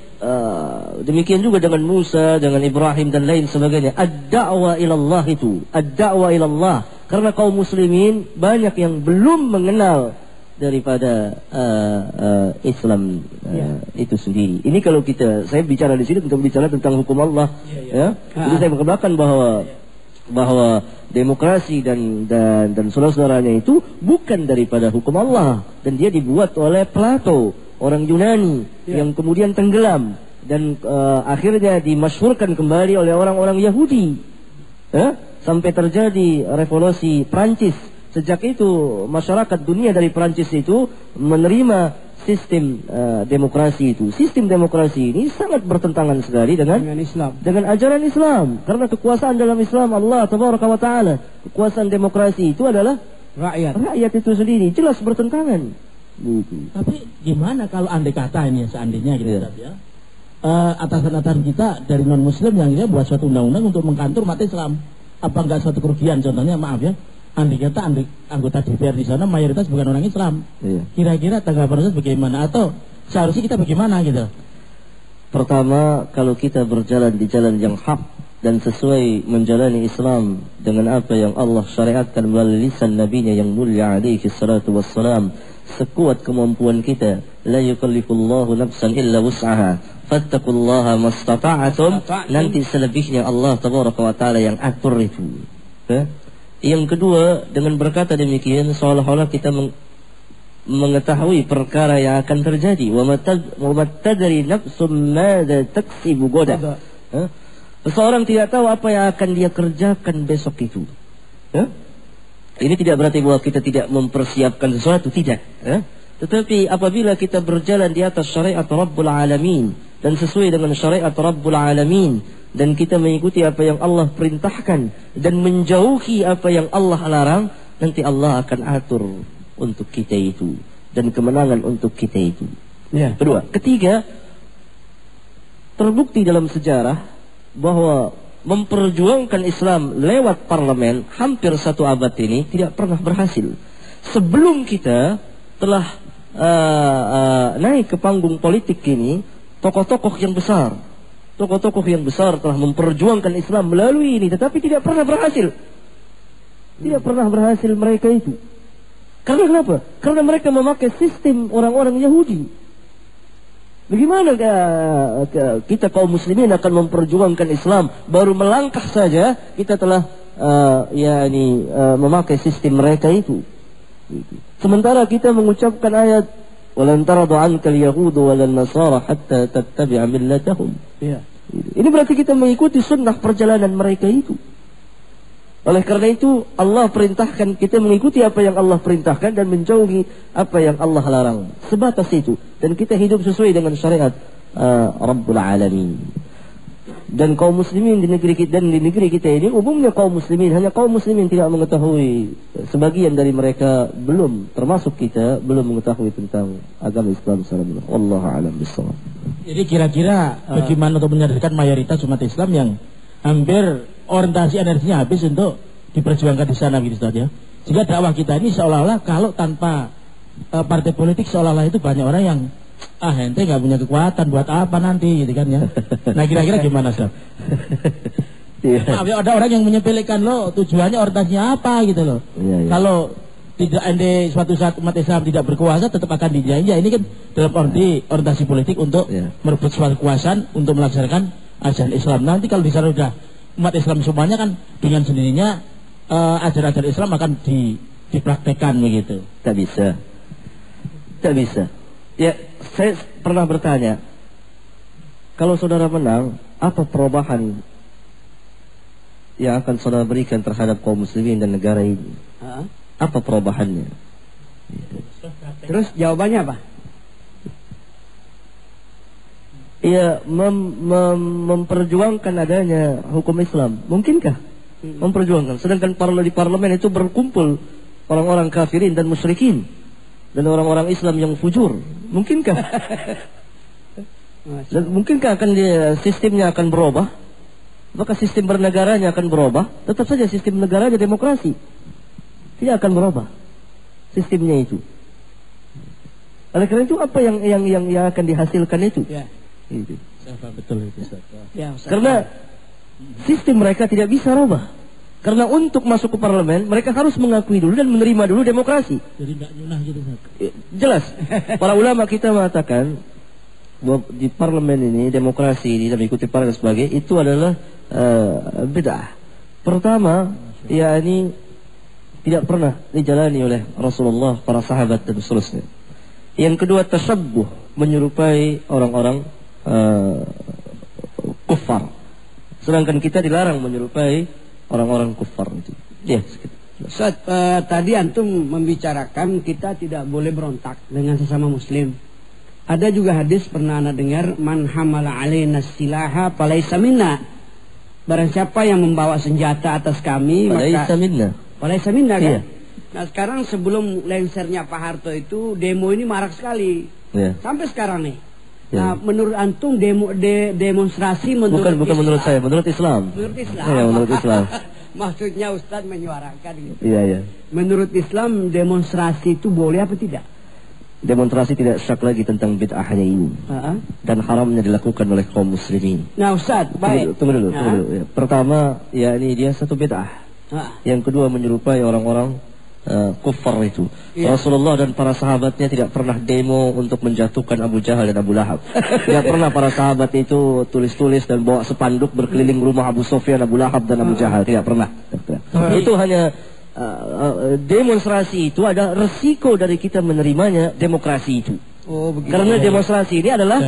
demikian juga dengan Musa, dengan Ibrahim dan lain sebagainya. Ad-da'wa ilallah itu, ad-da'wa ilallah. Karena kaum muslimin banyak yang belum mengenal daripada Islam itu sendiri. Ini kalau saya bicara di sini untuk bicara tentang hukum Allah. Jadi saya mengatakan bahwa demokrasi dan saudara-saudaranya itu bukan daripada hukum Allah, dan dia dibuat oleh Plato, orang Yunani yang kemudian tenggelam dan akhirnya dimasyhurkan kembali oleh orang-orang Yahudi. Sampai terjadi revolusi Prancis. Sejak itu masyarakat dunia dari Prancis itu menerima sistem demokrasi itu. Sistem demokrasi ini sangat bertentangan sekali dengan Islam, dengan ajaran Islam. Karena kekuasaan dalam Islam Allah Tabaraka wa Ta'ala, kekuasaan demokrasi itu adalah rakyat itu sendiri. Jelas bertentangan. Tapi gimana kalau andai kata ini seandainya gitu ya, atasan-atasan kita dari non Muslim yang dia buat suatu undang-undang untuk mengkantor umat Islam, apa enggak suatu kerugian? Contohnya maaf ya, andai kata anggota DPR di sana mayoritas bukan orang Islam. Kira-kira tanggapan Ustaz bagaimana? Atau seharusnya kita bagaimana gitu? Pertama, kalau kita berjalan di jalan yang hak dan sesuai menjalani Islam dengan apa yang Allah syariatkan melalui lisan nabinya yang mulia alaihi salatu wassalam, sekuat kemampuan kita, la yukallifullahu nafsan illa wus'aha, fattaqullaha mastata'atum. Nanti selebihnya Allah Tabaraka wa Ta'ala yang atur itu. Yang kedua, dengan berkata demikian seolah-olah kita mengetahui perkara yang akan terjadi. Wa matadri nafsum madza taksibu goda. Seseorang tidak tahu apa yang akan dia kerjakan besok itu. Ini tidak berarti bahwa kita tidak mempersiapkan sesuatu, tidak. Tetapi apabila kita berjalan di atas syariat Rabbul Alamin dan sesuai dengan syariat Rabbul Alamin, dan kita mengikuti apa yang Allah perintahkan dan menjauhi apa yang Allah larang, nanti Allah akan atur untuk kita itu dan kemenangan untuk kita itu. Kedua, ketiga, terbukti dalam sejarah bahwa memperjuangkan Islam lewat parlemen hampir satu abad ini tidak pernah berhasil. Sebelum kita telah naik ke panggung politik ini, tokoh-tokoh yang besar telah memperjuangkan Islam melalui ini, tetapi tidak pernah berhasil. Tidak pernah berhasil mereka itu. Karena kenapa? Karena mereka memakai sistem orang-orang Yahudi. Bagaimana kita kaum muslimin akan memperjuangkan Islam? Baru melangkah saja kita telah memakai sistem mereka itu. Sementara kita mengucapkan ayat walan taradu anka al-yahudu walan nasara hatta tattabi'a millatahum. Ya. Ini berarti kita mengikuti sunnah perjalanan mereka itu. Oleh karena itu Allah perintahkan kita mengikuti apa yang Allah perintahkan dan menjauhi apa yang Allah larang. Sebatas itu. Dan kita hidup sesuai dengan syariat Rabbul Alamin. Dan kaum muslimin di negeri kita ini umumnya kaum muslimin, hanya kaum muslimin tidak mengetahui, sebagian dari mereka belum, termasuk kita, belum mengetahui tentang agama Islam secara benar. Wallahu a'lam bishawab. Jadi kira-kira bagaimana untuk menyadarkan mayoritas umat Islam yang hampir orientasi energinya habis untuk diperjuangkan di sana gitu Ustaz ya. Sehingga dakwah kita ini seolah-olah kalau tanpa partai politik seolah-olah itu banyak orang yang ente nggak punya kekuatan buat apa nanti gitu kan ya. Nah kira-kira gimana Ustaz? Ada orang yang menyepelekan lo tujuannya orientasinya apa gitu loh. Kalau tidak ente suatu saat umat Islam tidak berkuasa tetap akan dijajah. Ini kan dalam orientasi politik untuk merebut suatu kekuasaan untuk melaksanakan ajaran Islam. Nanti kalau di sana udah umat Islam semuanya kan dengan sendirinya ajaran-ajaran Islam akan dipraktekkan begitu. Tak bisa. Ya, saya pernah bertanya, kalau saudara menang, apa perubahan yang akan saudara berikan terhadap kaum muslimin dan negara ini? Apa perubahannya? Terus jawabannya apa? Ya, memperjuangkan adanya hukum Islam. Mungkinkah? Memperjuangkan. Sedangkan di parlemen itu berkumpul orang-orang kafirin dan musyrikin dan orang-orang Islam yang fujur. Mungkinkah? Dan mungkinkah sistemnya akan berubah? Apakah sistem bernegaranya akan berubah? Tetap saja sistem negaranya demokrasi. Tidak akan berubah sistemnya itu. Oleh karena itu apa yang akan dihasilkan itu? Ya. Itu. Betul itu. Ya, karena sistem mereka tidak bisa rubah. Karena untuk masuk ke parlemen mereka harus mengakui dulu dan menerima dulu demokrasi. Jadi nggak nyunah gitu. Jelas. Para ulama kita mengatakan bahwa di parlemen ini demokrasi ini dan mengikuti parlemen sebagai itu adalah bid'ah. Pertama, yakni tidak pernah dijalani oleh Rasulullah, para sahabat dan seterusnya. Yang kedua, tasyabbuh, menyerupai orang-orang kufar. Sedangkan kita dilarang menyerupai orang-orang kufar itu. Ya, Ustaz, tadi antum membicarakan kita tidak boleh berontak dengan sesama muslim. Ada juga hadis pernah anda dengar, man hamala alaina silaha falaisa minna. Barang siapa yang membawa senjata atas kami falaisa minna. Falaisa minna kan? Iya. Nah sekarang sebelum lensernya Pak Harto itu demo ini marak sekali. Iya. Sampai sekarang nih. Ya. Nah, menurut antum demonstrasi menurut bukan menurut saya, menurut Islam. Menurut Islam. Ya, menurut Islam. Maksudnya Ustaz menyuarakan gitu. Iya. Menurut Islam demonstrasi itu boleh apa tidak? Demonstrasi tidak syak lagi tentang bid'ahnya ini. Dan haramnya dilakukan oleh kaum muslimin. Nah, Ustaz, baik. Tunggu dulu. Ya. Pertama, ya ini dia satu bid'ah. Yang kedua menyerupai orang-orang kufar itu. Rasulullah dan para sahabatnya tidak pernah demo untuk menjatuhkan Abu Jahal dan Abu Lahab. Tidak pernah para sahabat itu tulis-tulis dan bawa spanduk berkeliling rumah Abu Sufyan, Abu Lahab dan Abu Jahal. Tidak pernah. Itu hanya demonstrasi itu ada resiko dari kita menerimanya demokrasi itu. Karena demonstrasi ini adalah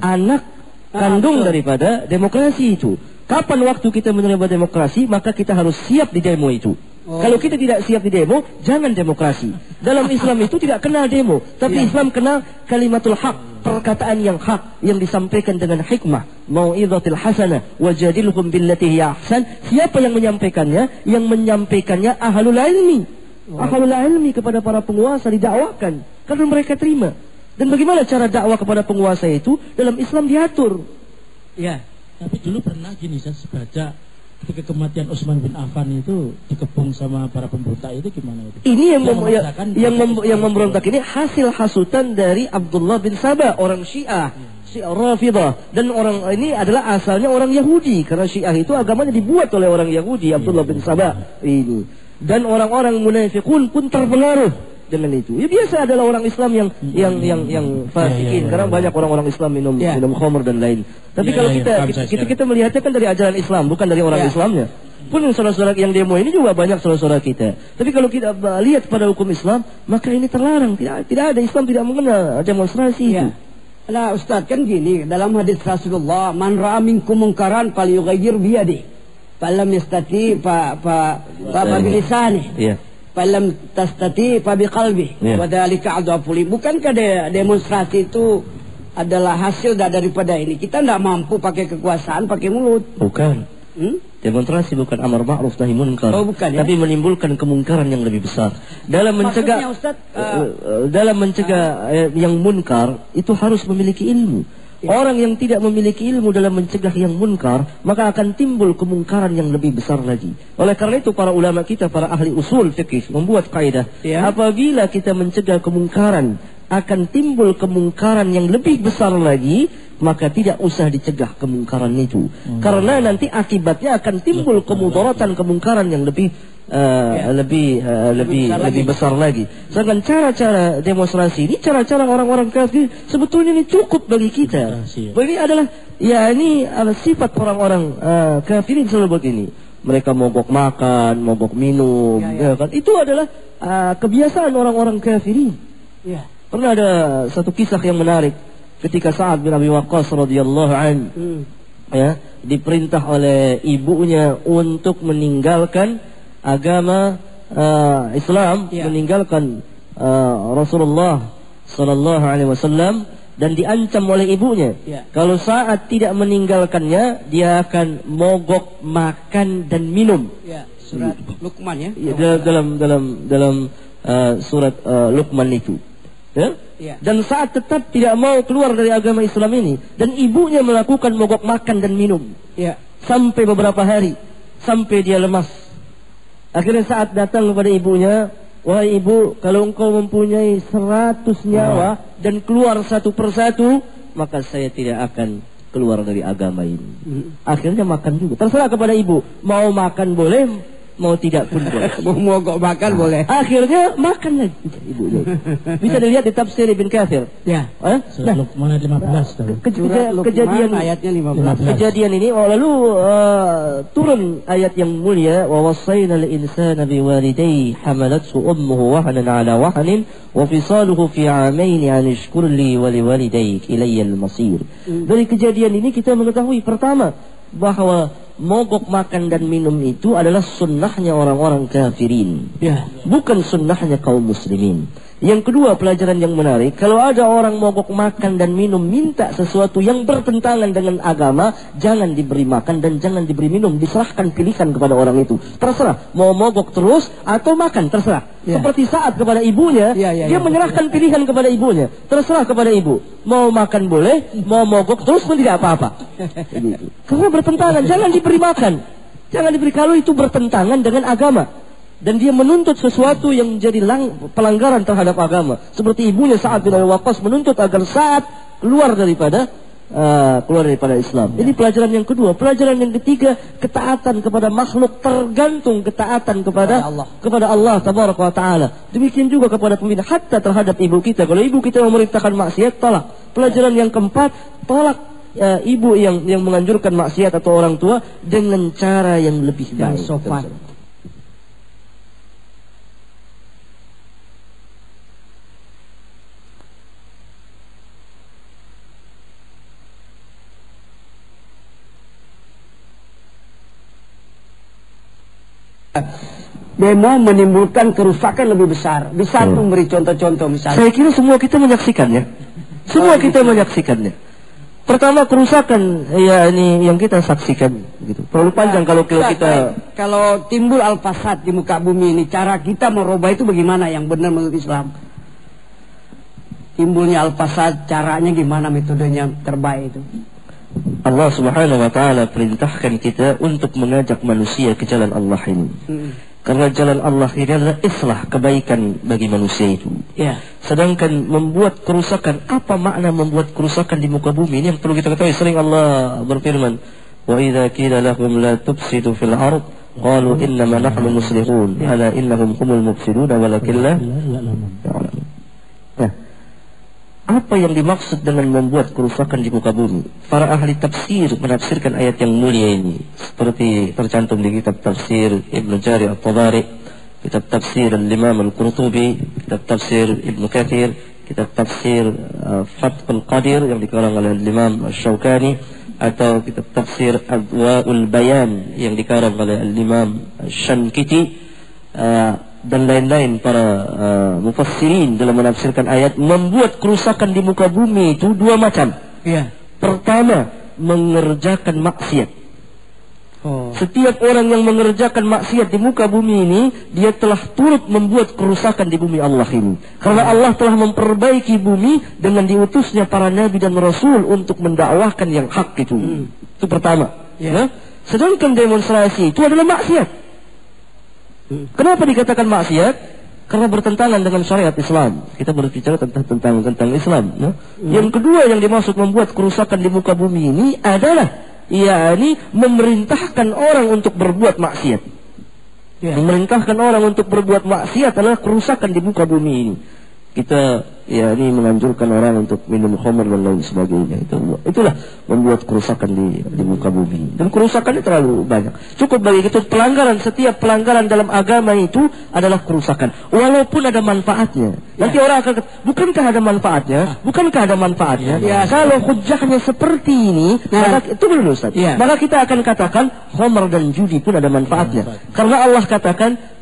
anak kandung daripada demokrasi itu. Kapan waktu kita menerima demokrasi, maka kita harus siap di demo itu. Kalau kita tidak siap di demo, jangan demokrasi. Dalam Islam itu tidak kenal demo, tapi Islam kenal kalimatul haq, perkataan yang hak yang disampaikan dengan hikmah, mau'izatil hasanah wajadilhum billati hiya ahsan. Siapa yang menyampaikannya? Yang menyampaikannya ahlul ilmi. Ahlul ilmi kepada para penguasa didakwakan karena mereka terima. Dan bagaimana cara dakwah kepada penguasa itu? Dalam Islam diatur. Ya. Tapi dulu pernah gini saya baca ketika kematian Utsman bin Affan itu dikepung sama para pemberontak itu gimana itu? Ini yang memberontak ini hasil hasutan dari Abdullah bin Sabah, orang Syiah, Syiah Rafidah, dan orang ini adalah asalnya orang Yahudi karena Syiah itu agamanya dibuat oleh orang Yahudi, Abdullah bin Sabah ini. Dan orang-orang munafiqun pun terpengaruh dengan itu. Ya biasa adalah orang Islam yang fasikin karena banyak orang-orang Islam minum khamr dan lain. Tapi kalau kita melihatnya kan dari ajaran Islam, bukan dari orang Islamnya. Pun saudara-saudara yang demo ini juga banyak saudara-saudara kita. Tapi kalau kita lihat pada hukum Islam, maka ini terlarang. Tidak ada, Islam tidak mengenal demonstrasi itu. Nah Ustaz, kan gini, dalam hadis Rasulullah, man ra'a minkum munkaran falyughayyir biyadihi. Falam yastati fa bilisani. Falam tastati fa biqalbi. Wa dzalika adhaful. Bukankah demonstrasi itu adalah hasil daripada ini? Kita tidak mampu pakai kekuasaan, pakai mulut. Bukan. Demonstrasi bukan amar ma'ruf nahi munkar, tapi menimbulkan kemungkaran yang lebih besar. Dalam mencegah yang munkar itu harus memiliki ilmu. Orang yang tidak memiliki ilmu dalam mencegah yang munkar, maka akan timbul kemungkaran yang lebih besar lagi. Oleh karena itu para ulama kita, para ahli usul fikih membuat kaidah, apabila kita mencegah kemungkaran, akan timbul kemungkaran yang lebih besar lagi, maka tidak usah dicegah kemungkaran itu. Karena nanti akibatnya akan timbul kemudaratan kemungkaran yang lebih besar lagi. Sedangkan cara-cara demonstrasi ini, cara-cara orang-orang kafir sebetulnya ini cukup bagi kita. Ini adalah sifat orang-orang kafir yang selalu begini. Mereka mogok makan, mogok minum, kan? Itu adalah kebiasaan orang-orang kafirin. Pernah ada satu kisah yang menarik ketika Sa'ad bin Abi Waqqas radhiyallahu anhu diperintah oleh ibunya untuk meninggalkan agama Islam, meninggalkan Rasulullah sallallahu alaihi wasallam, dan diancam oleh ibunya. Kalau Sa'ad tidak meninggalkannya, dia akan mogok makan dan minum. Surat Luqman dalam surat Luqman itu. Dan Sa'ad tetap tidak mau keluar dari agama Islam ini, dan ibunya melakukan mogok makan dan minum sampai beberapa hari, sampai dia lemas. Akhirnya Sa'ad datang kepada ibunya, wahai ibu, kalau engkau mempunyai 100 nyawa dan keluar satu persatu, maka saya tidak akan keluar dari agama ini. Akhirnya makan juga. Terserah kepada ibu, mau makan boleh, mau tidak pun boleh. Mau mogok makan boleh. Akhirnya makan lagi ibunya. Bisa dilihat di tafsir Ibn Katsir. Luqman 15. Kejadian ayatnya 15. Kejadian ini lalu turun ayat yang mulia, wa wasaina al-insana biwalidayhi hamalathu ummuhu wahnan ala wahnin wa fisaluhu fi 'amain an ishkur li wa liwalidayk ilayya al-masir. Dari kejadian ini kita mengetahui pertama bahwa mogok makan dan minum itu adalah sunnahnya orang-orang kafirin, bukan sunnahnya kaum muslimin. Yang kedua, pelajaran yang menarik, kalau ada orang mogok makan dan minum minta sesuatu yang bertentangan dengan agama, jangan diberi makan dan jangan diberi minum. Diserahkan pilihan kepada orang itu. Terserah, mau mogok terus atau makan, terserah. Seperti Sa'ad kepada ibunya, dia menyerahkan pilihan kepada ibunya. Terserah kepada ibu, mau makan boleh, mau mogok terus pun tidak apa-apa. Karena bertentangan, jangan diberi makan, jangan diberi kalau itu bertentangan dengan agama. Dan dia menuntut sesuatu yang menjadi pelanggaran terhadap agama. Seperti ibunya Sa'ad bin Abi Waqqas menuntut agar Sa'ad keluar daripada Islam. Ini pelajaran yang kedua. Pelajaran yang ketiga, ketaatan kepada makhluk tergantung ketaatan kepada Allah tabaraka wa taala. Demikian juga kepada pemimpin, hatta terhadap ibu kita. Kalau ibu kita memerintahkan maksiat, tolak. Pelajaran yang keempat, tolak ibu yang menganjurkan maksiat atau orang tua dengan cara yang lebih baik, sopan. Demo menimbulkan kerusakan lebih besar. Bisa memberi contoh-contoh misalnya. Saya kira semua kita menyaksikannya. Semua kita menyaksikannya. Pertama, kerusakan ini yang kita saksikan gitu. Terlalu panjang kalau kita kalau timbul al-fasad di muka bumi ini, cara kita merubah itu bagaimana yang benar menurut Islam? Timbulnya al-fasad, caranya gimana, metodenya terbaik itu? Allah Subhanahu wa taala perintahkan kita untuk mengajak manusia ke jalan Allah ini. Karena jalan Allah ini adalah islah, kebaikan bagi manusia itu. Ya. Sedangkan membuat kerusakan, apa makna membuat kerusakan di muka bumi? Ini yang perlu kita ketahui. Sering Allah berfirman, "Wa idza qila lahum la tufsidu fil ard, qalu innama nahnu muslihun, ala innahum humul mufsidun walakin la ya'lamun." Nah, apa yang dimaksud dengan membuat kerusakan di muka bumi? Para ahli tafsir menafsirkan ayat yang mulia ini seperti tercantum di kitab tafsir Ibnu Jarir At-Tabari, kitab tafsir Al-Imam Al-Qurtubi, kitab tafsir Ibnu Katsir, kitab tafsir Fathul Qadir yang dikarang oleh Al-Imam Asy-Syaukani, atau kitab tafsir Adwaul Bayan yang dikarang oleh Al-Imam Asy-Syankiti, dan lain-lain para mufassirin dalam menafsirkan ayat. Membuat kerusakan di muka bumi itu dua macam. Ya. Pertama, mengerjakan maksiat. Setiap orang yang mengerjakan maksiat di muka bumi ini, dia telah turut membuat kerusakan di bumi Allah ini. Karena Allah telah memperbaiki bumi dengan diutusnya para nabi dan rasul untuk mendakwahkan yang hak itu. Itu pertama. Ya. Sedangkan demonstrasi itu adalah maksiat. Kenapa dikatakan maksiat? Karena bertentangan dengan syariat Islam. Kita berbicara tentang Islam. Ya? Yang kedua yang dimaksud membuat kerusakan di muka bumi ini adalah, yakni memerintahkan orang untuk berbuat maksiat. Ya. Memerintahkan orang untuk berbuat maksiat adalah kerusakan di muka bumi ini. Kita ini menganjurkan orang untuk minum khamr dan lain sebagainya. Itulah membuat kerusakan di muka bumi. Dan kerusakannya terlalu banyak. Cukup bagi kita pelanggaran, setiap pelanggaran dalam agama itu adalah kerusakan. Walaupun ada manfaatnya. Nanti orang akan kata, bukankah ada manfaatnya? Bukankah ada manfaatnya? Ya. Kalau hujahnya seperti ini, maka itu belum Ustaz. Ya. Maka kita akan katakan khamr dan judi pun ada manfaatnya. Karena Allah katakan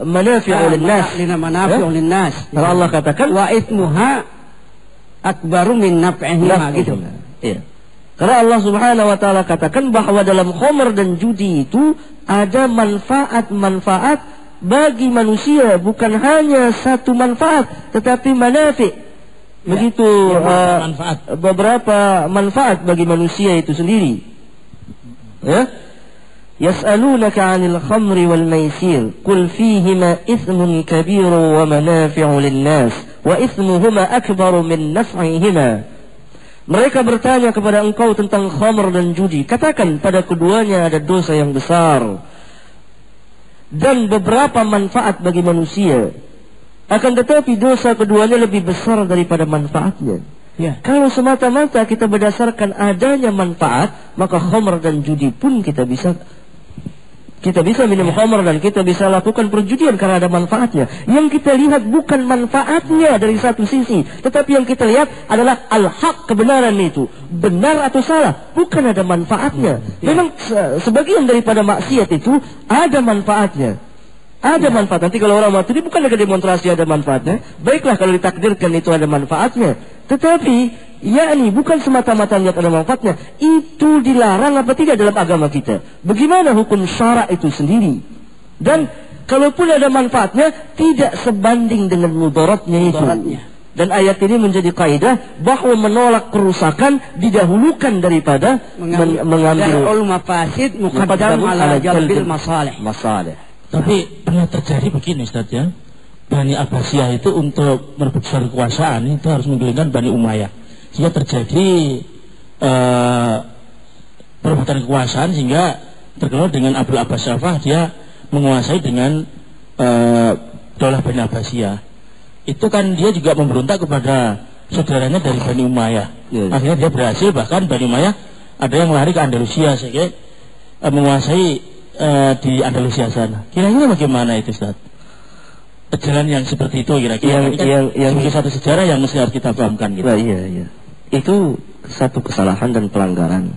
manafi'u lin-nas. Kalau Allah katakan wa ithmuha akbaru min naf'ihima gitu. Iya. Karena Allah Subhanahu wa taala katakan bahwa dalam khamr dan judi itu ada manfaat-manfaat bagi manusia, bukan hanya satu manfaat tetapi manafi'. Begitu beberapa manfaat bagi manusia itu sendiri. Ya. يسألونك عن الخمر والميسير قل فيهما إثم كبير ومنافع للناس وإثمهما أكبر من نفعهما. Mereka bertanya kepada engkau tentang khamr dan judi. Katakan, pada keduanya ada dosa yang besar dan beberapa manfaat bagi manusia. Akan tetapi dosa keduanya lebih besar daripada manfaatnya. Ya. Kalau semata-mata kita berdasarkan adanya manfaat, maka khamr dan judi pun kita bisa minum khamr dan kita bisa lakukan perjudian karena ada manfaatnya. Yang kita lihat bukan manfaatnya dari satu sisi, tetapi yang kita lihat adalah al-haq, kebenaran itu. Benar atau salah, bukan ada manfaatnya. Memang sebagian daripada maksiat itu ada manfaatnya. Ada manfaat. Nanti kalau orang mati, bukan ada demonstrasi ada manfaatnya. Baiklah kalau ditakdirkan itu ada manfaatnya. Tetapi yakni bukan semata-mata lihat ada manfaatnya. Itu dilarang apa tidak dalam agama kita? Bagaimana hukum syara itu sendiri? Dan kalaupun ada manfaatnya, tidak sebanding dengan mudaratnya itu. Dan ayat ini menjadi kaidah bahwa menolak kerusakan didahulukan daripada mengambil mafasid muqaddam ala jalbil masalih. Tapi pernah terjadi begini Ustaz ya. Bani Abbasiyah itu untuk merebut kekuasaan itu harus menggulingkan Bani Umayyah. Sehingga terjadi perebutan kekuasaan sehingga terkenal dengan Abdul Abbas Syafah, dia menguasai dengan daulah Bani Abbasiyah. Itu kan dia juga memberontak kepada saudaranya dari Bani Umayyah. Akhirnya dia berhasil, bahkan Bani Umayyah ada yang lari ke Andalusia sehingga menguasai di Andalusia sana. Kira-kira bagaimana itu Ustaz? Jalan yang seperti itu kira-kira yang satu sejarah yang mesti harus kita pahamkan gitu. Iya. Itu satu kesalahan dan pelanggaran.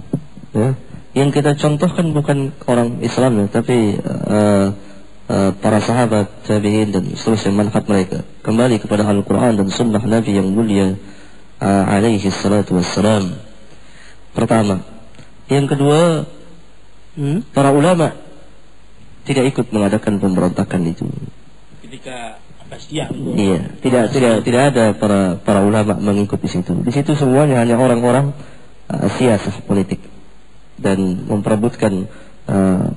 Ya. Yang kita contohkan bukan orang Islam ya, tapi para sahabat, tabi'in dan seterusnya manfaat mereka. Kembali kepada Al-Quran dan Sunnah Nabi yang mulia alaihi salatu wassalam. Pertama. Yang kedua, para ulama tidak ikut mengadakan pemberontakan itu. Ketika Abbasiyah. Iya, tidak ada para ulama mengikuti situ. Di situ semuanya hanya orang-orang siasah politik dan memperebutkan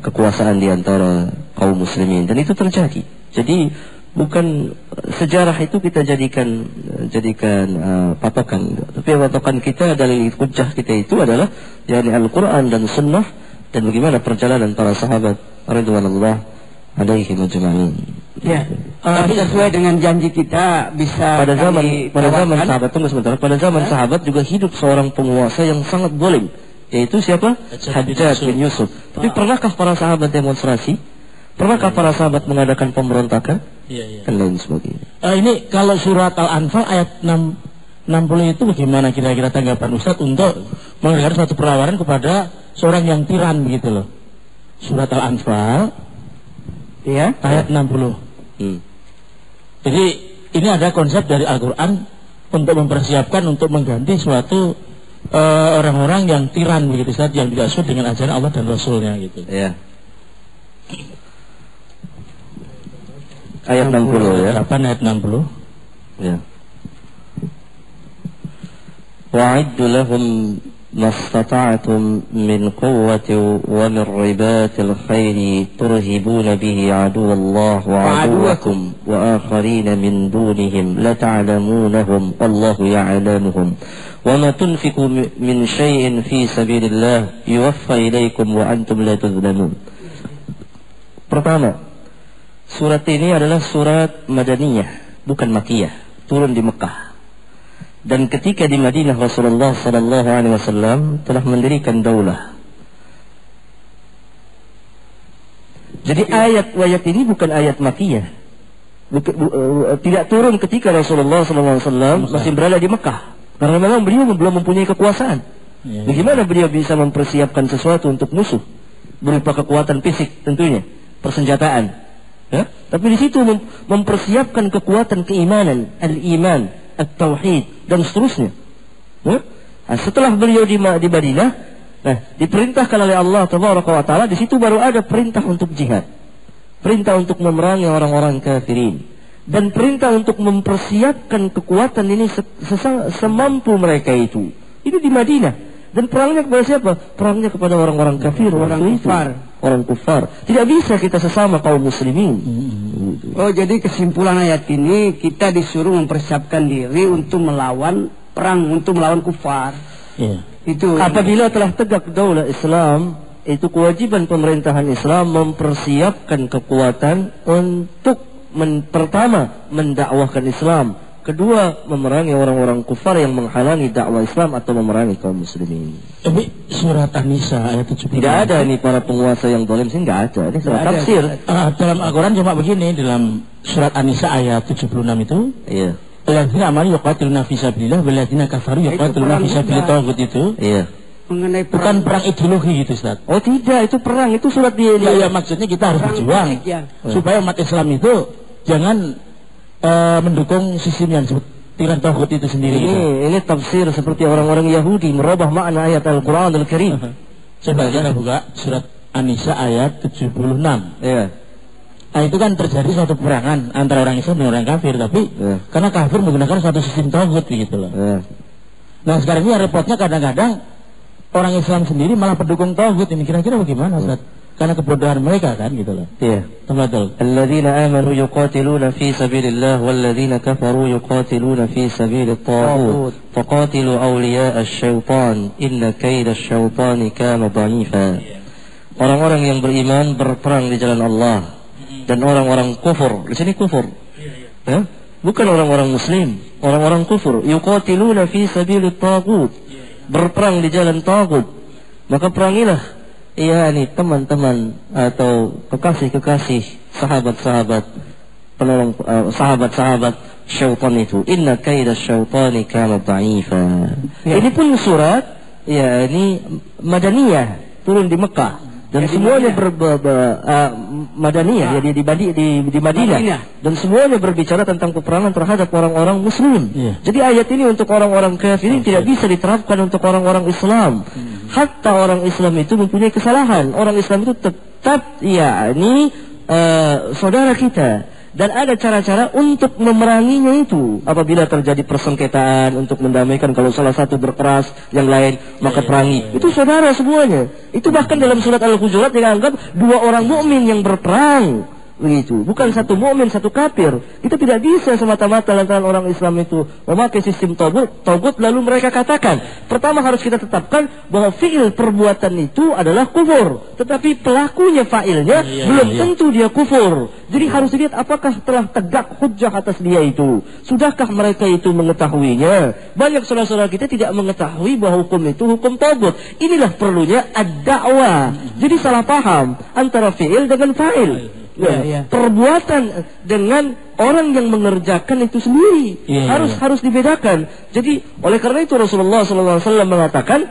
kekuasaan di antara kaum muslimin, dan itu terjadi. Jadi bukan sejarah itu kita jadikan patokan, tapi patokan kita, dalil hujjah kita itu adalah yakni Al-Quran dan Sunnah, dan bagaimana perjalanan para sahabat radhiyallahu alaihim ajma'in. Ya, tapi sesuai dengan janji kita bisa pada zaman sahabat, tunggu sebentar, pada zaman sahabat juga hidup seorang penguasa yang sangat zalim, yaitu siapa? Hajjaj bin Yusuf. Tapi pernahkah para sahabat demonstrasi? Pernahkah para sahabat mengadakan pemberontakan? Dan lain sebagainya. Ini kalau surat Al-Anfal ayat 60 itu bagaimana kira-kira tanggapan Ustadz untuk mengadakan suatu perlawanan kepada seorang yang tiran begitu loh. Surat Al-Anfal ya, ayat 60. Jadi ini ada konsep dari Al-Quran untuk mempersiapkan untuk mengganti suatu orang-orang yang tiran begitu Ustaz, yang tidak sesuai dengan ajaran Allah dan Rasulnya gitu. Ya. Ayat 60 ya. Kapan ayat 60? Ya. Wa'iddu lahum mastata'tum min quwwati wa min ribatil khairi turhibuna bihi aduwallah wa aduwakum wa akharina min dunihim la ta'lamunahum wallahu ya'lamuhum wa ma tunfiqu min shay'in fi sabilillah yuwaffa ilaykum wa antum la tuzlamun. Pertama, surat ini adalah surat Madaniyah, bukan Makkiyah, turun di Mekah. Dan ketika di Madinah Rasulullah sallallahu alaihi wasallam telah mendirikan daulah. Jadi ayat-ayat ini bukan ayat Makkiyah. Tidak turun ketika Rasulullah sallallahu alaihi wasallam masih berada di Mekah. Karena memang beliau belum mempunyai kekuasaan. Bagaimana beliau bisa mempersiapkan sesuatu untuk musuh berupa kekuatan fisik tentunya, persenjataan. Ya? Tapi di situ mempersiapkan kekuatan keimanan, al-iman, at-tauhid dan seterusnya. Nah, setelah beliau di Madinah, diperintahkan oleh Allah Tabaraka wa Taala, di situ baru ada perintah untuk jihad, perintah untuk memerangi orang-orang kafirin, dan perintah untuk mempersiapkan kekuatan ini semampu mereka itu. Itu di Madinah. Dan perangnya kepada siapa? Perangnya kepada orang-orang kafir, orang kufar. Tidak bisa kita sesama kaum muslimin. Oh, jadi kesimpulan ayat ini kita disuruh mempersiapkan diri untuk melawan perang, untuk melawan kufar. Itu apabila telah tegak daulah Islam, itu kewajiban pemerintahan Islam mempersiapkan kekuatan untuk pertama mendakwahkan Islam, kedua memerangi orang-orang kufar yang menghalangi dakwah Islam atau memerangi kaum muslimin. Tapi surat An-Nisa ayat 70 tidak ada ini para penguasa yang zalim sih, nggak ada. Ini surat tafsir. Dalam Al-Quran cuma begini, dalam surat An-Nisa ayat 76 itu. Iya. Alladzina amanu yuqatiluna fi sabilillah walladzina kafaru yuqatiluna fi sabilit taghut itu. Iya. Mengenai bukan perang ideologi gitu Ustaz. Oh tidak, itu perang, itu surat dia. Ya, maksudnya kita harus berjuang supaya umat Islam itu jangan mendukung sistem yang disebut tiran taghut itu sendiri. Ini tafsir seperti orang-orang Yahudi merubah makna ayat Al-Quran Al-Karim. Coba kita buka surat An-Nisa ayat 76. Iya. Nah, itu kan terjadi suatu peperangan antara orang Islam dan orang kafir, tapi karena kafir menggunakan suatu sistem taghut begitu loh. Nah, sekarang ini repotnya kadang-kadang orang Islam sendiri malah pendukung taghut ini. Kira-kira bagaimana Ustaz? Karena kebodohan mereka kan gitu loh. Iya. Betul. Alladzina amanu yuqatiluna fi sabilillah walladzina kafaru yuqatiluna fi sabilit taghut. Faqatilu awliya asy-syaitan inna kaida asy-syaitani kana dha'ifa. Orang-orang yang beriman berperang di jalan Allah, dan orang-orang kufur. Di sini kufur. Ya? Bukan orang-orang muslim, orang-orang kufur. Yuqatiluna fi sabilit taghut. Berperang di jalan taghut. Maka perangilah ini teman-teman atau kekasih-kekasih, sahabat-sahabat, penolong sahabat-sahabat syaitan itu. Inna kaida syaitani kana dha'ifa. Ini pun surat ini Madaniyah, turun di Mekah. Dan semuanya Madaniyah, di Madinah. Dan semuanya berbicara tentang peperangan terhadap orang-orang muslim. Jadi ayat ini untuk orang-orang kafirin tidak bisa diterapkan untuk orang-orang Islam. Hatta orang Islam itu mempunyai kesalahan. Orang Islam itu tetap saudara kita. Dan ada cara-cara untuk memeranginya itu. Apabila terjadi persengketaan untuk mendamaikan, kalau salah satu berkeras, yang lain maka perangi. Itu saudara semuanya. Itu bahkan dalam surat Al-Hujurat dianggap dua orang mukmin yang berperang. Begitu, bukan satu mukmin satu kafir. Kita tidak bisa semata-mata lantaran orang Islam itu memakai sistem togut lalu mereka katakan, pertama harus kita tetapkan bahwa fi'il perbuatan itu adalah kufur, tetapi pelakunya fa'ilnya belum tentu dia kufur. Jadi harus dilihat apakah telah tegak hujjah atas dia itu. Sudahkah mereka itu mengetahuinya? Banyak saudara-saudara kita tidak mengetahui bahwa hukum itu hukum togut. Inilah perlunya ad-da'wah. Jadi salah paham antara fi'il dengan fa'il. Perbuatan dengan orang yang mengerjakan itu sendiri harus dibedakan. Jadi oleh karena itu Rasulullah SAW mengatakan,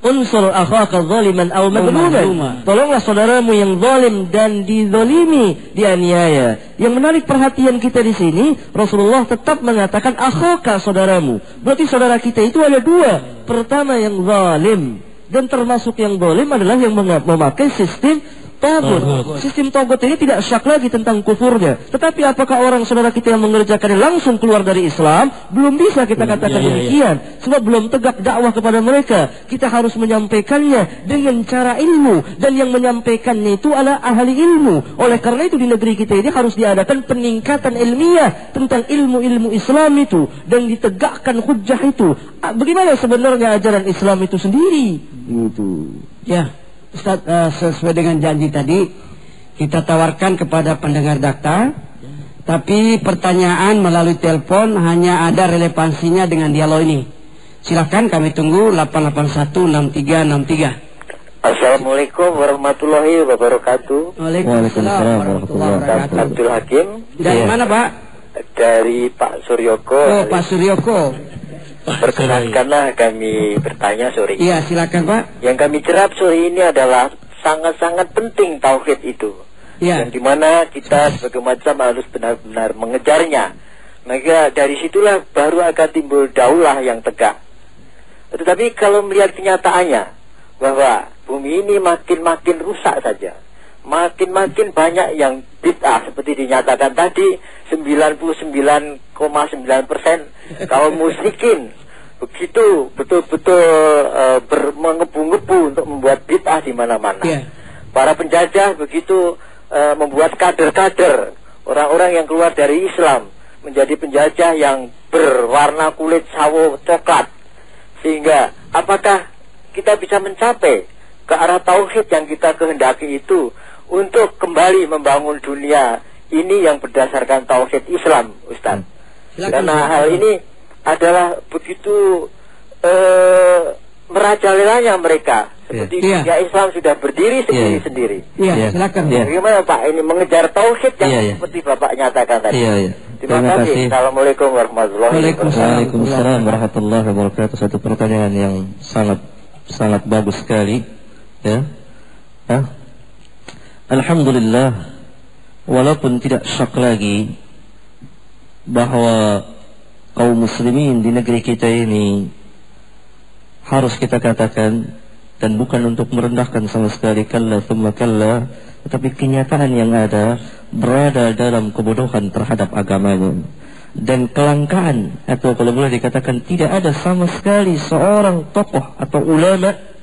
unsur akhaka zaliman aw madluman. Tolonglah saudaramu yang zalim dan dizalimi, dianiaya. Yang menarik perhatian kita di sini, Rasulullah tetap mengatakan akhaka, saudaramu. Berarti saudara kita itu ada dua. Pertama yang zalim, dan termasuk yang zalim adalah yang memakai sistem togut. Sistem togut ini tidak syak lagi tentang kufurnya. Tetapi apakah orang saudara kita yang mengerjakannya langsung keluar dari Islam? Belum bisa kita katakan demikian. Sebab belum tegak dakwah kepada mereka. Kita harus menyampaikannya dengan cara ilmu. Dan yang menyampaikannya itu adalah ahli ilmu. Oleh karena itu di negeri kita ini harus diadakan peningkatan ilmiah tentang ilmu-ilmu Islam itu. Dan ditegakkan hujjah itu. Bagaimana sebenarnya ajaran Islam itu sendiri? Gitu. Ya, Ustaz, sesuai dengan janji tadi, kita tawarkan kepada pendengar Dakta, tapi pertanyaan melalui telepon hanya ada relevansinya dengan dialog ini. Silakan, kami tunggu 8816363. Assalamualaikum warahmatullahi wabarakatuh. Waalaikumsalam warahmatullahi wabarakatuh. Abdul Hakim. Dari mana, Pak? Dari Pak Suryoko. Oh, Pak Suryoko. Perkenankanlah kami bertanya sore ini. Iya, silakan Pak. Yang kami cerap sore ini adalah sangat-sangat penting tauhid itu. Iya. Yang dimana kita sebagai macam harus benar-benar mengejarnya. Maka dari situlah baru akan timbul daulah yang tegak. Tetapi kalau melihat kenyataannya bahwa bumi ini makin rusak saja. Makin banyak yang bid'ah seperti dinyatakan tadi, 99,9% kaum musyrikin begitu betul-betul menggebu-gebu untuk membuat bid'ah di mana-mana. Para penjajah begitu membuat kader-kader orang-orang yang keluar dari Islam menjadi penjajah yang berwarna kulit sawo coklat. Sehingga apakah kita bisa mencapai ke arah tauhid yang kita kehendaki itu untuk kembali membangun dunia ini yang berdasarkan tauhid Islam, Ustaz? Karena hal ini adalah begitu merajalelanya mereka. Seperti dunia Islam sudah berdiri sendiri-sendiri. Iya, silakan. Bagaimana Pak ini mengejar tauhid yang seperti Bapak nyatakan tadi? Terima kasih. Assalamualaikum warahmatullahi wabarakatuh. Waalaikumsalam warahmatullahi wabarakatuh. Satu pertanyaan yang sangat bagus sekali. Ya. Alhamdulillah, walaupun tidak syak lagi bahwa kaum muslimin di negeri kita ini harus kita katakan, dan bukan untuk merendahkan sama sekali, kalla thumma kalla, tetapi kenyataan yang ada berada dalam kebodohan terhadap agamanya dan kelangkaan, atau kalau boleh dikatakan tidak ada sama sekali seorang tokoh atau ulama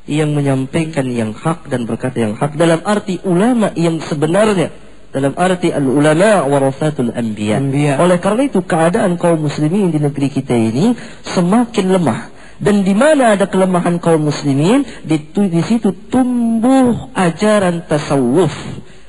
yang menyampaikan yang hak dan berkata yang hak dalam arti ulama yang sebenarnya, dalam arti al-ulama warasatul anbiya. Oleh karena itu keadaan kaum muslimin di negeri kita ini semakin lemah. Dan di mana ada kelemahan kaum muslimin, di situ tumbuh ajaran tasawuf.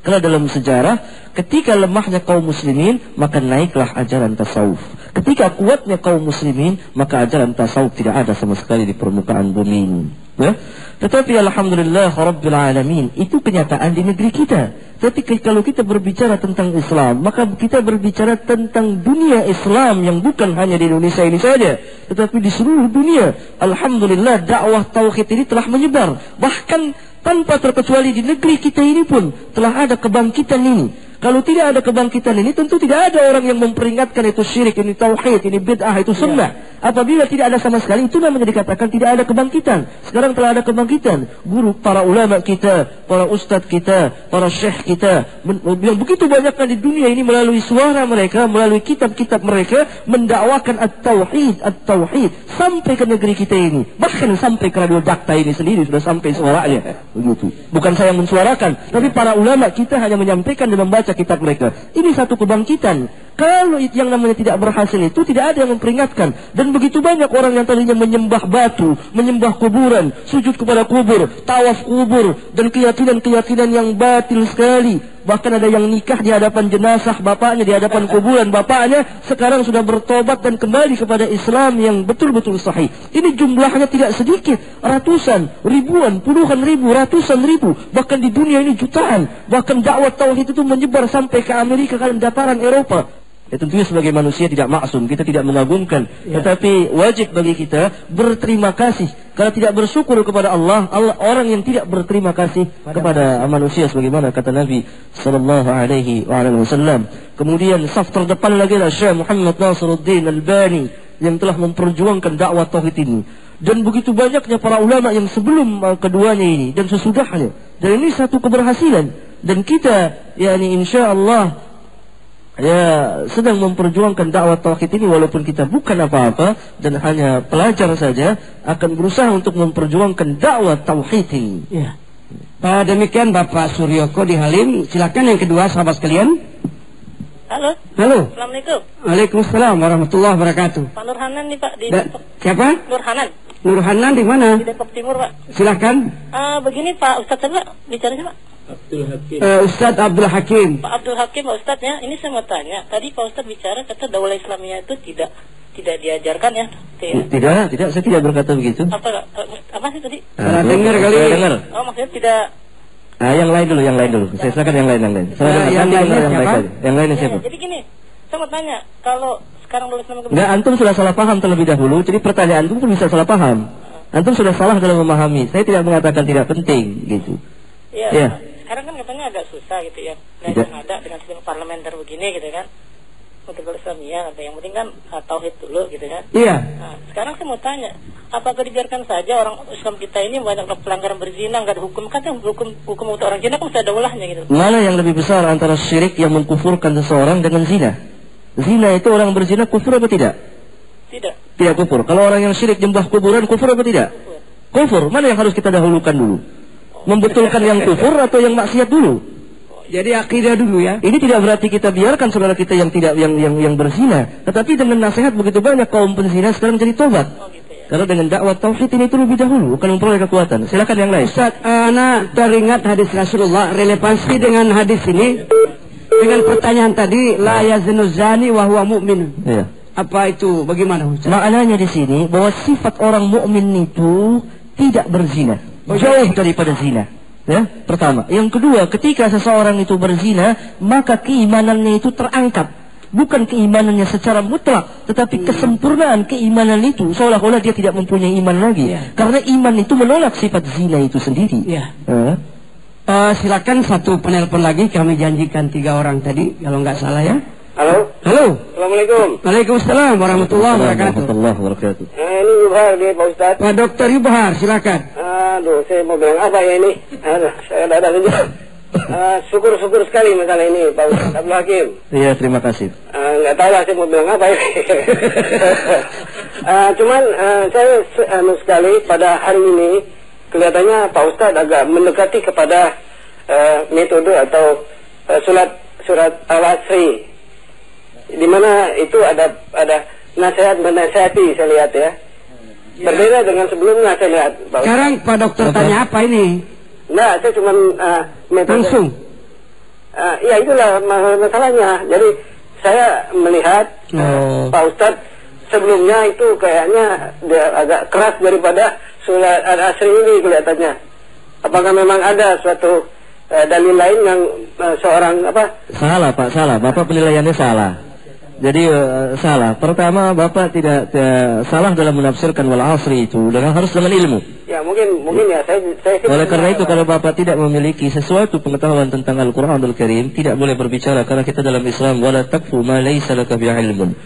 Karena dalam sejarah, ketika lemahnya kaum muslimin, maka naiklah ajaran tasawuf. Ketika kuatnya kaum muslimin, maka ajaran tasawuf tidak ada sama sekali di permukaan bumi ini. Ya? Tetapi alhamdulillah rabbil alamin, itu kenyataan di negeri kita. Tapi kalau kita berbicara tentang Islam, maka kita berbicara tentang dunia Islam yang bukan hanya di Indonesia ini saja, tetapi di seluruh dunia. Alhamdulillah dakwah tauhid ini telah menyebar. Bahkan tanpa terkecuali di negeri kita ini pun telah ada kebangkitan ini. Kalau tidak ada kebangkitan ini, tentu tidak ada orang yang memperingatkan itu syirik, ini tauhid, ini bid'ah, itu sunnah. Apabila tidak ada sama sekali, itu namanya dikatakan tidak ada kebangkitan. Sekarang telah ada kebangkitan. Guru, para ulama kita, para ustadz kita, para syekh kita, yang begitu banyaknya di dunia ini melalui suara mereka, melalui kitab-kitab mereka, mendakwakan at-tauhid, sampai ke negeri kita ini. Bahkan sampai ke Radio Dakta ini sendiri sudah sampai suaranya. Begitu. Bukan saya mensuarakan, tapi para ulama kita hanya menyampaikan dan membaca kitab mereka. Ini satu kebangkitan. Kalau yang namanya tidak berhasil itu, tidak ada yang memperingatkan. Dan begitu banyak orang yang tadinya menyembah batu, menyembah kuburan, sujud kepada kubur, tawaf kubur, dan keyakinan-keyakinan yang batil sekali. Bahkan ada yang nikah di hadapan jenazah bapaknya, di hadapan kuburan bapaknya, sekarang sudah bertobat dan kembali kepada Islam yang betul-betul sahih. Ini jumlahnya tidak sedikit, ratusan, ribuan, puluhan ribu, ratusan ribu, bahkan di dunia ini jutaan. Bahkan dakwah tauhid itu menyebar sampai ke Amerika dan dataran Eropa. Ya, tentunya sebagai manusia tidak maksum, kita tidak mengagungkan, tetapi wajib bagi kita berterima kasih. Kalau tidak bersyukur kepada Allah, orang yang tidak berterima kasih kepada manusia, sebagaimana kata Nabi sallallahu alaihi wasallam. Kemudian saf terdepan lagi adalah Syekh Muhammad Nasiruddin Albani yang telah memperjuangkan dakwah tauhid ini. Dan begitu banyaknya para ulama yang sebelum keduanya ini dan sesudahnya. Dan ini satu keberhasilan. Dan kita, yakni insyaallah sedang memperjuangkan dakwah tauhid ini, walaupun kita bukan apa-apa dan hanya pelajar saja, akan berusaha untuk memperjuangkan dakwah tauhid ini. Ya. Demikian Bapak Suryoko di Halim. Silakan yang kedua, sahabat sekalian. Halo. Halo. Assalamualaikum. Waalaikumsalam warahmatullahi wabarakatuh. Pak Nur Hanan nih Pak di Depok. Siapa? Nur Hanan. Nur Hanan di mana? Di Depok Timur Pak. Silakan. Begini Pak Ustadz, saya bicaranya Pak. Ustadz Abdul Hakim. Pak Abdul Hakim, Pak Ustadz ya, ini saya mau tanya. Tadi Pak Ustadz bicara kata daulah Islamiyah itu tidak diajarkan ya. Tidak, saya tidak berkata begitu. Apa sih tadi? Salah dengar kali. Dengar. Oh, maksudnya tidak. Yang lain dulu. Saya silakan yang lain. Yang lain siapa? Jadi gini, saya mau tanya, kalau sekarang daulah Islamiyah enggak, antum sudah salah paham terlebih dahulu. Jadi pertanyaan antum bisa salah paham. Antum sudah salah dalam memahami. Saya tidak mengatakan tidak penting gitu. Iya. Sekarang kan katanya agak susah gitu ya. Ada dengan sistem parlementer begini gitu kan. Untuk daulah Islamiyah, yang penting kan tauhid dulu gitu kan. Iya. Nah, sekarang saya mau tanya, apakah dibiarkan saja orang Islam kita ini banyak pelanggaran berzina, nggak ada hukum? Kan hukum untuk orang zina kan mesti ada daulahnya gitu. Mana yang lebih besar antara syirik yang mengkufurkan seseorang dengan zina? Zina itu orang berzina kufur apa tidak? Tidak kufur. Kalau orang yang syirik nyembah kuburan kufur apa tidak? Kufur. Mana yang harus kita dahulukan dulu? Membetulkan yang kufur atau yang maksiat dulu? Jadi akidah dulu ya. Ini tidak berarti kita biarkan saudara kita yang tidak yang berzina, tetapi dengan nasihat begitu banyak kaum penzina sekarang jadi tobat. Karena dengan dakwah tauhid ini itu lebih dahulu akan memperoleh kekuatan. Silakan yang lain. Ustaz, ana teringat hadis Rasulullah, relevansi dengan hadis ini dengan pertanyaan tadi, la yazinu zani wa huwa mu'min. Iya. Apa itu? Bagaimana Ustaz? Maknanya di sini bahwa sifat orang mukmin itu tidak berzina, jauh daripada zina. Ya, pertama. Yang kedua, ketika seseorang itu berzina, maka keimanannya itu terangkat. Bukan keimanannya secara mutlak, tetapi kesempurnaan keimanan itu seolah-olah dia tidak mempunyai iman lagi. Karena iman itu menolak sifat zina itu sendiri. Silakan satu penelpon lagi, kami janjikan 3 orang tadi, kalau nggak salah ya. Halo. Assalamualaikum. Waalaikumsalam warahmatullahi wabarakatuh. Ini Yubhar nih Pak Ustadz. Pak Dokter Yubhar, silakan. Aduh, saya mau bilang apa ya ini? Saya ada saja. Syukur sekali masalah ini Pak Ustadz Abdul Hakim. Iya, terima kasih. Nggak tahu lah saya mau bilang apa ini. Cuman saya sekali pada hari ini kelihatannya Pak Ustadz agak mendekati kepada metode atau surat Al-Asri, di mana itu ada nasihat menasihati, saya lihat ya. Berbeda dengan sebelumnya saya lihat. Sekarang Pak Dokter tanya apa ini? Nah, saya cuma metode. Langsung. Ya itulah masalahnya. Jadi saya melihat Pak Ustadz sebelumnya itu kayaknya dia agak keras daripada surat Al-Asri ini kelihatannya. Apakah memang ada suatu dalil lain yang seorang apa? Salah Pak, salah. Bapak penilaiannya salah. Jadi salah. Pertama, Bapak tidak salah dalam menafsirkan wal asri itu harus dengan ilmu. Ya mungkin ya saya oleh karena itu kalau Bapak tidak memiliki sesuatu pengetahuan tentang Al-Qur'anul Karim, tidak boleh berbicara karena kita dalam Islam wala takfu ma laysa laka bi'ilmun.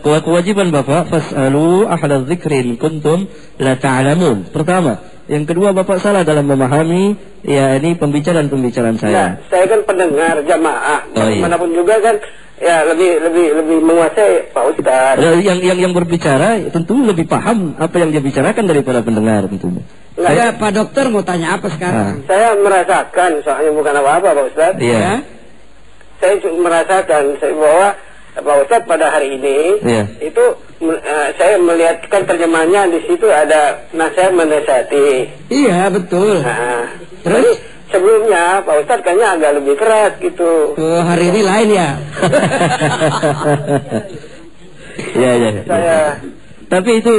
Kewajiban Bapak fas'alu ahla dzikri in kuntum la ta'lamun. Pertama, yang kedua Bapak salah dalam memahami ya ini pembicaraan saya. Nah, saya kan pendengar jamaah. Manapun juga kan ya lebih menguasai Pak Ustaz. Yang berbicara tentu lebih paham apa yang dia bicarakan daripada pendengar tentunya. Saya Pak Dokter mau tanya apa sekarang? Saya merasakan, soalnya bukan apa-apa Pak Ustaz. Iya. Saya merasakan bahwa Pak Ustaz pada hari ini itu saya melihatkan terjemahannya di situ ada nasihat menasihati. Iya betul. Nah, terus sebelumnya Pak Ustadz kayaknya agak lebih keras gitu. Hari ini lain ya. Iya. Tapi itu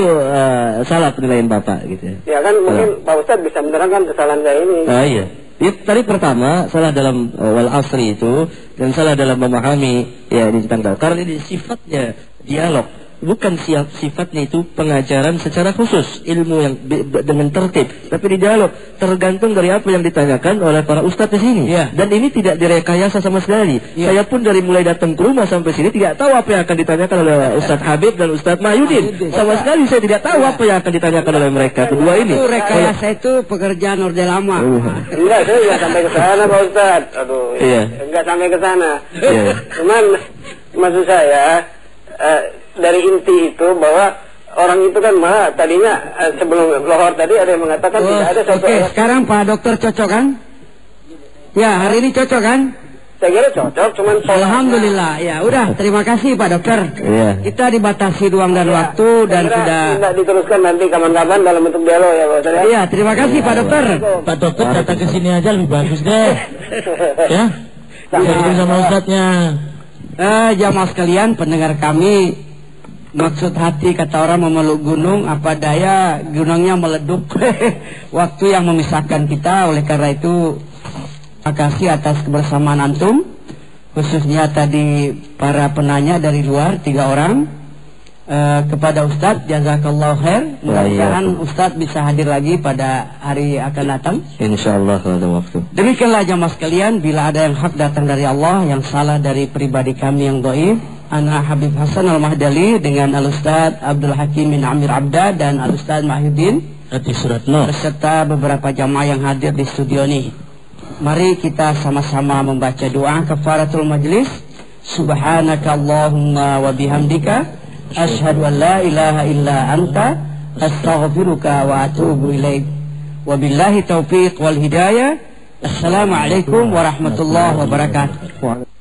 salah penilaian Bapak gitu ya. Ya kan mungkin Pak Ustadz bisa menerangkan kesalahan saya ini. Iya. Tadi pertama salah dalam wal asri itu dan salah dalam memahami ya ini tentang karena ini sifatnya dialog. Bukan sifatnya itu pengajaran secara khusus, ilmu yang dengan tertib, tapi di dialog tergantung dari apa yang ditanyakan oleh para ustadz di sini. Dan ini tidak direkayasa sama sekali. Saya pun dari mulai datang ke rumah sampai sini tidak tahu apa yang akan ditanyakan oleh Ustadz Habib dan Ustadz Mahyudin. Sama sekali saya tidak tahu apa yang akan ditanyakan oleh mereka kedua ini. Itu rekayasa itu pekerjaan orde lama. Enggak, saya nggak sampai ke sana Pak Ustadz. Aduh, enggak sampai ke sana. Cuman maksud saya dari inti itu bahwa orang itu kan tadinya sebelum lohor tadi ada yang mengatakan tidak ada satu ayat. Sekarang Pak Dokter cocok kan? Ya hari ini cocok kan? Saya kira cocok, cuman alhamdulillah. Ya udah, terima kasih Pak Dokter. Kita dibatasi ruang dan waktu dan sudah tidak diteruskan nanti kapan-kapan dalam bentuk dialog ya Pak Dokter. Iya, terima kasih Pak Dokter. Pak Dokter datang ke sini aja lebih bagus deh. Ya. Ketemu sama ustadznya. Jamaah sekalian, pendengar kami, maksud hati kata orang memeluk gunung, apa daya gunungnya meleduk. Waktu yang memisahkan kita, oleh karena itu makasih atas kebersamaan antum, khususnya tadi para penanya dari luar 3 orang. Kepada Ustadz jazakallahu khair, mudah-mudahan Ustadz bisa hadir lagi pada hari akan datang, insyaallah pada waktu. Demikianlah jamaah sekalian, bila ada yang hak datang dari Allah, yang salah dari pribadi kami yang dhaif. Ana Habib Hasan Al-Mahdali dengan Al-Ustadz Abdul Hakim bin Amir Abda dan Al-Ustadz Mahyudin beserta beberapa jamaah yang hadir di studio ini. Mari kita sama-sama membaca doa kafaratul majlis. Subhanaka Allahumma wa bihamdika asyhadu an la ilaha illa anta astaghfiruka wa atubu ilaik. Wabillahi taufiq wal hidayah. Assalamualaikum warahmatullahi wabarakatuh.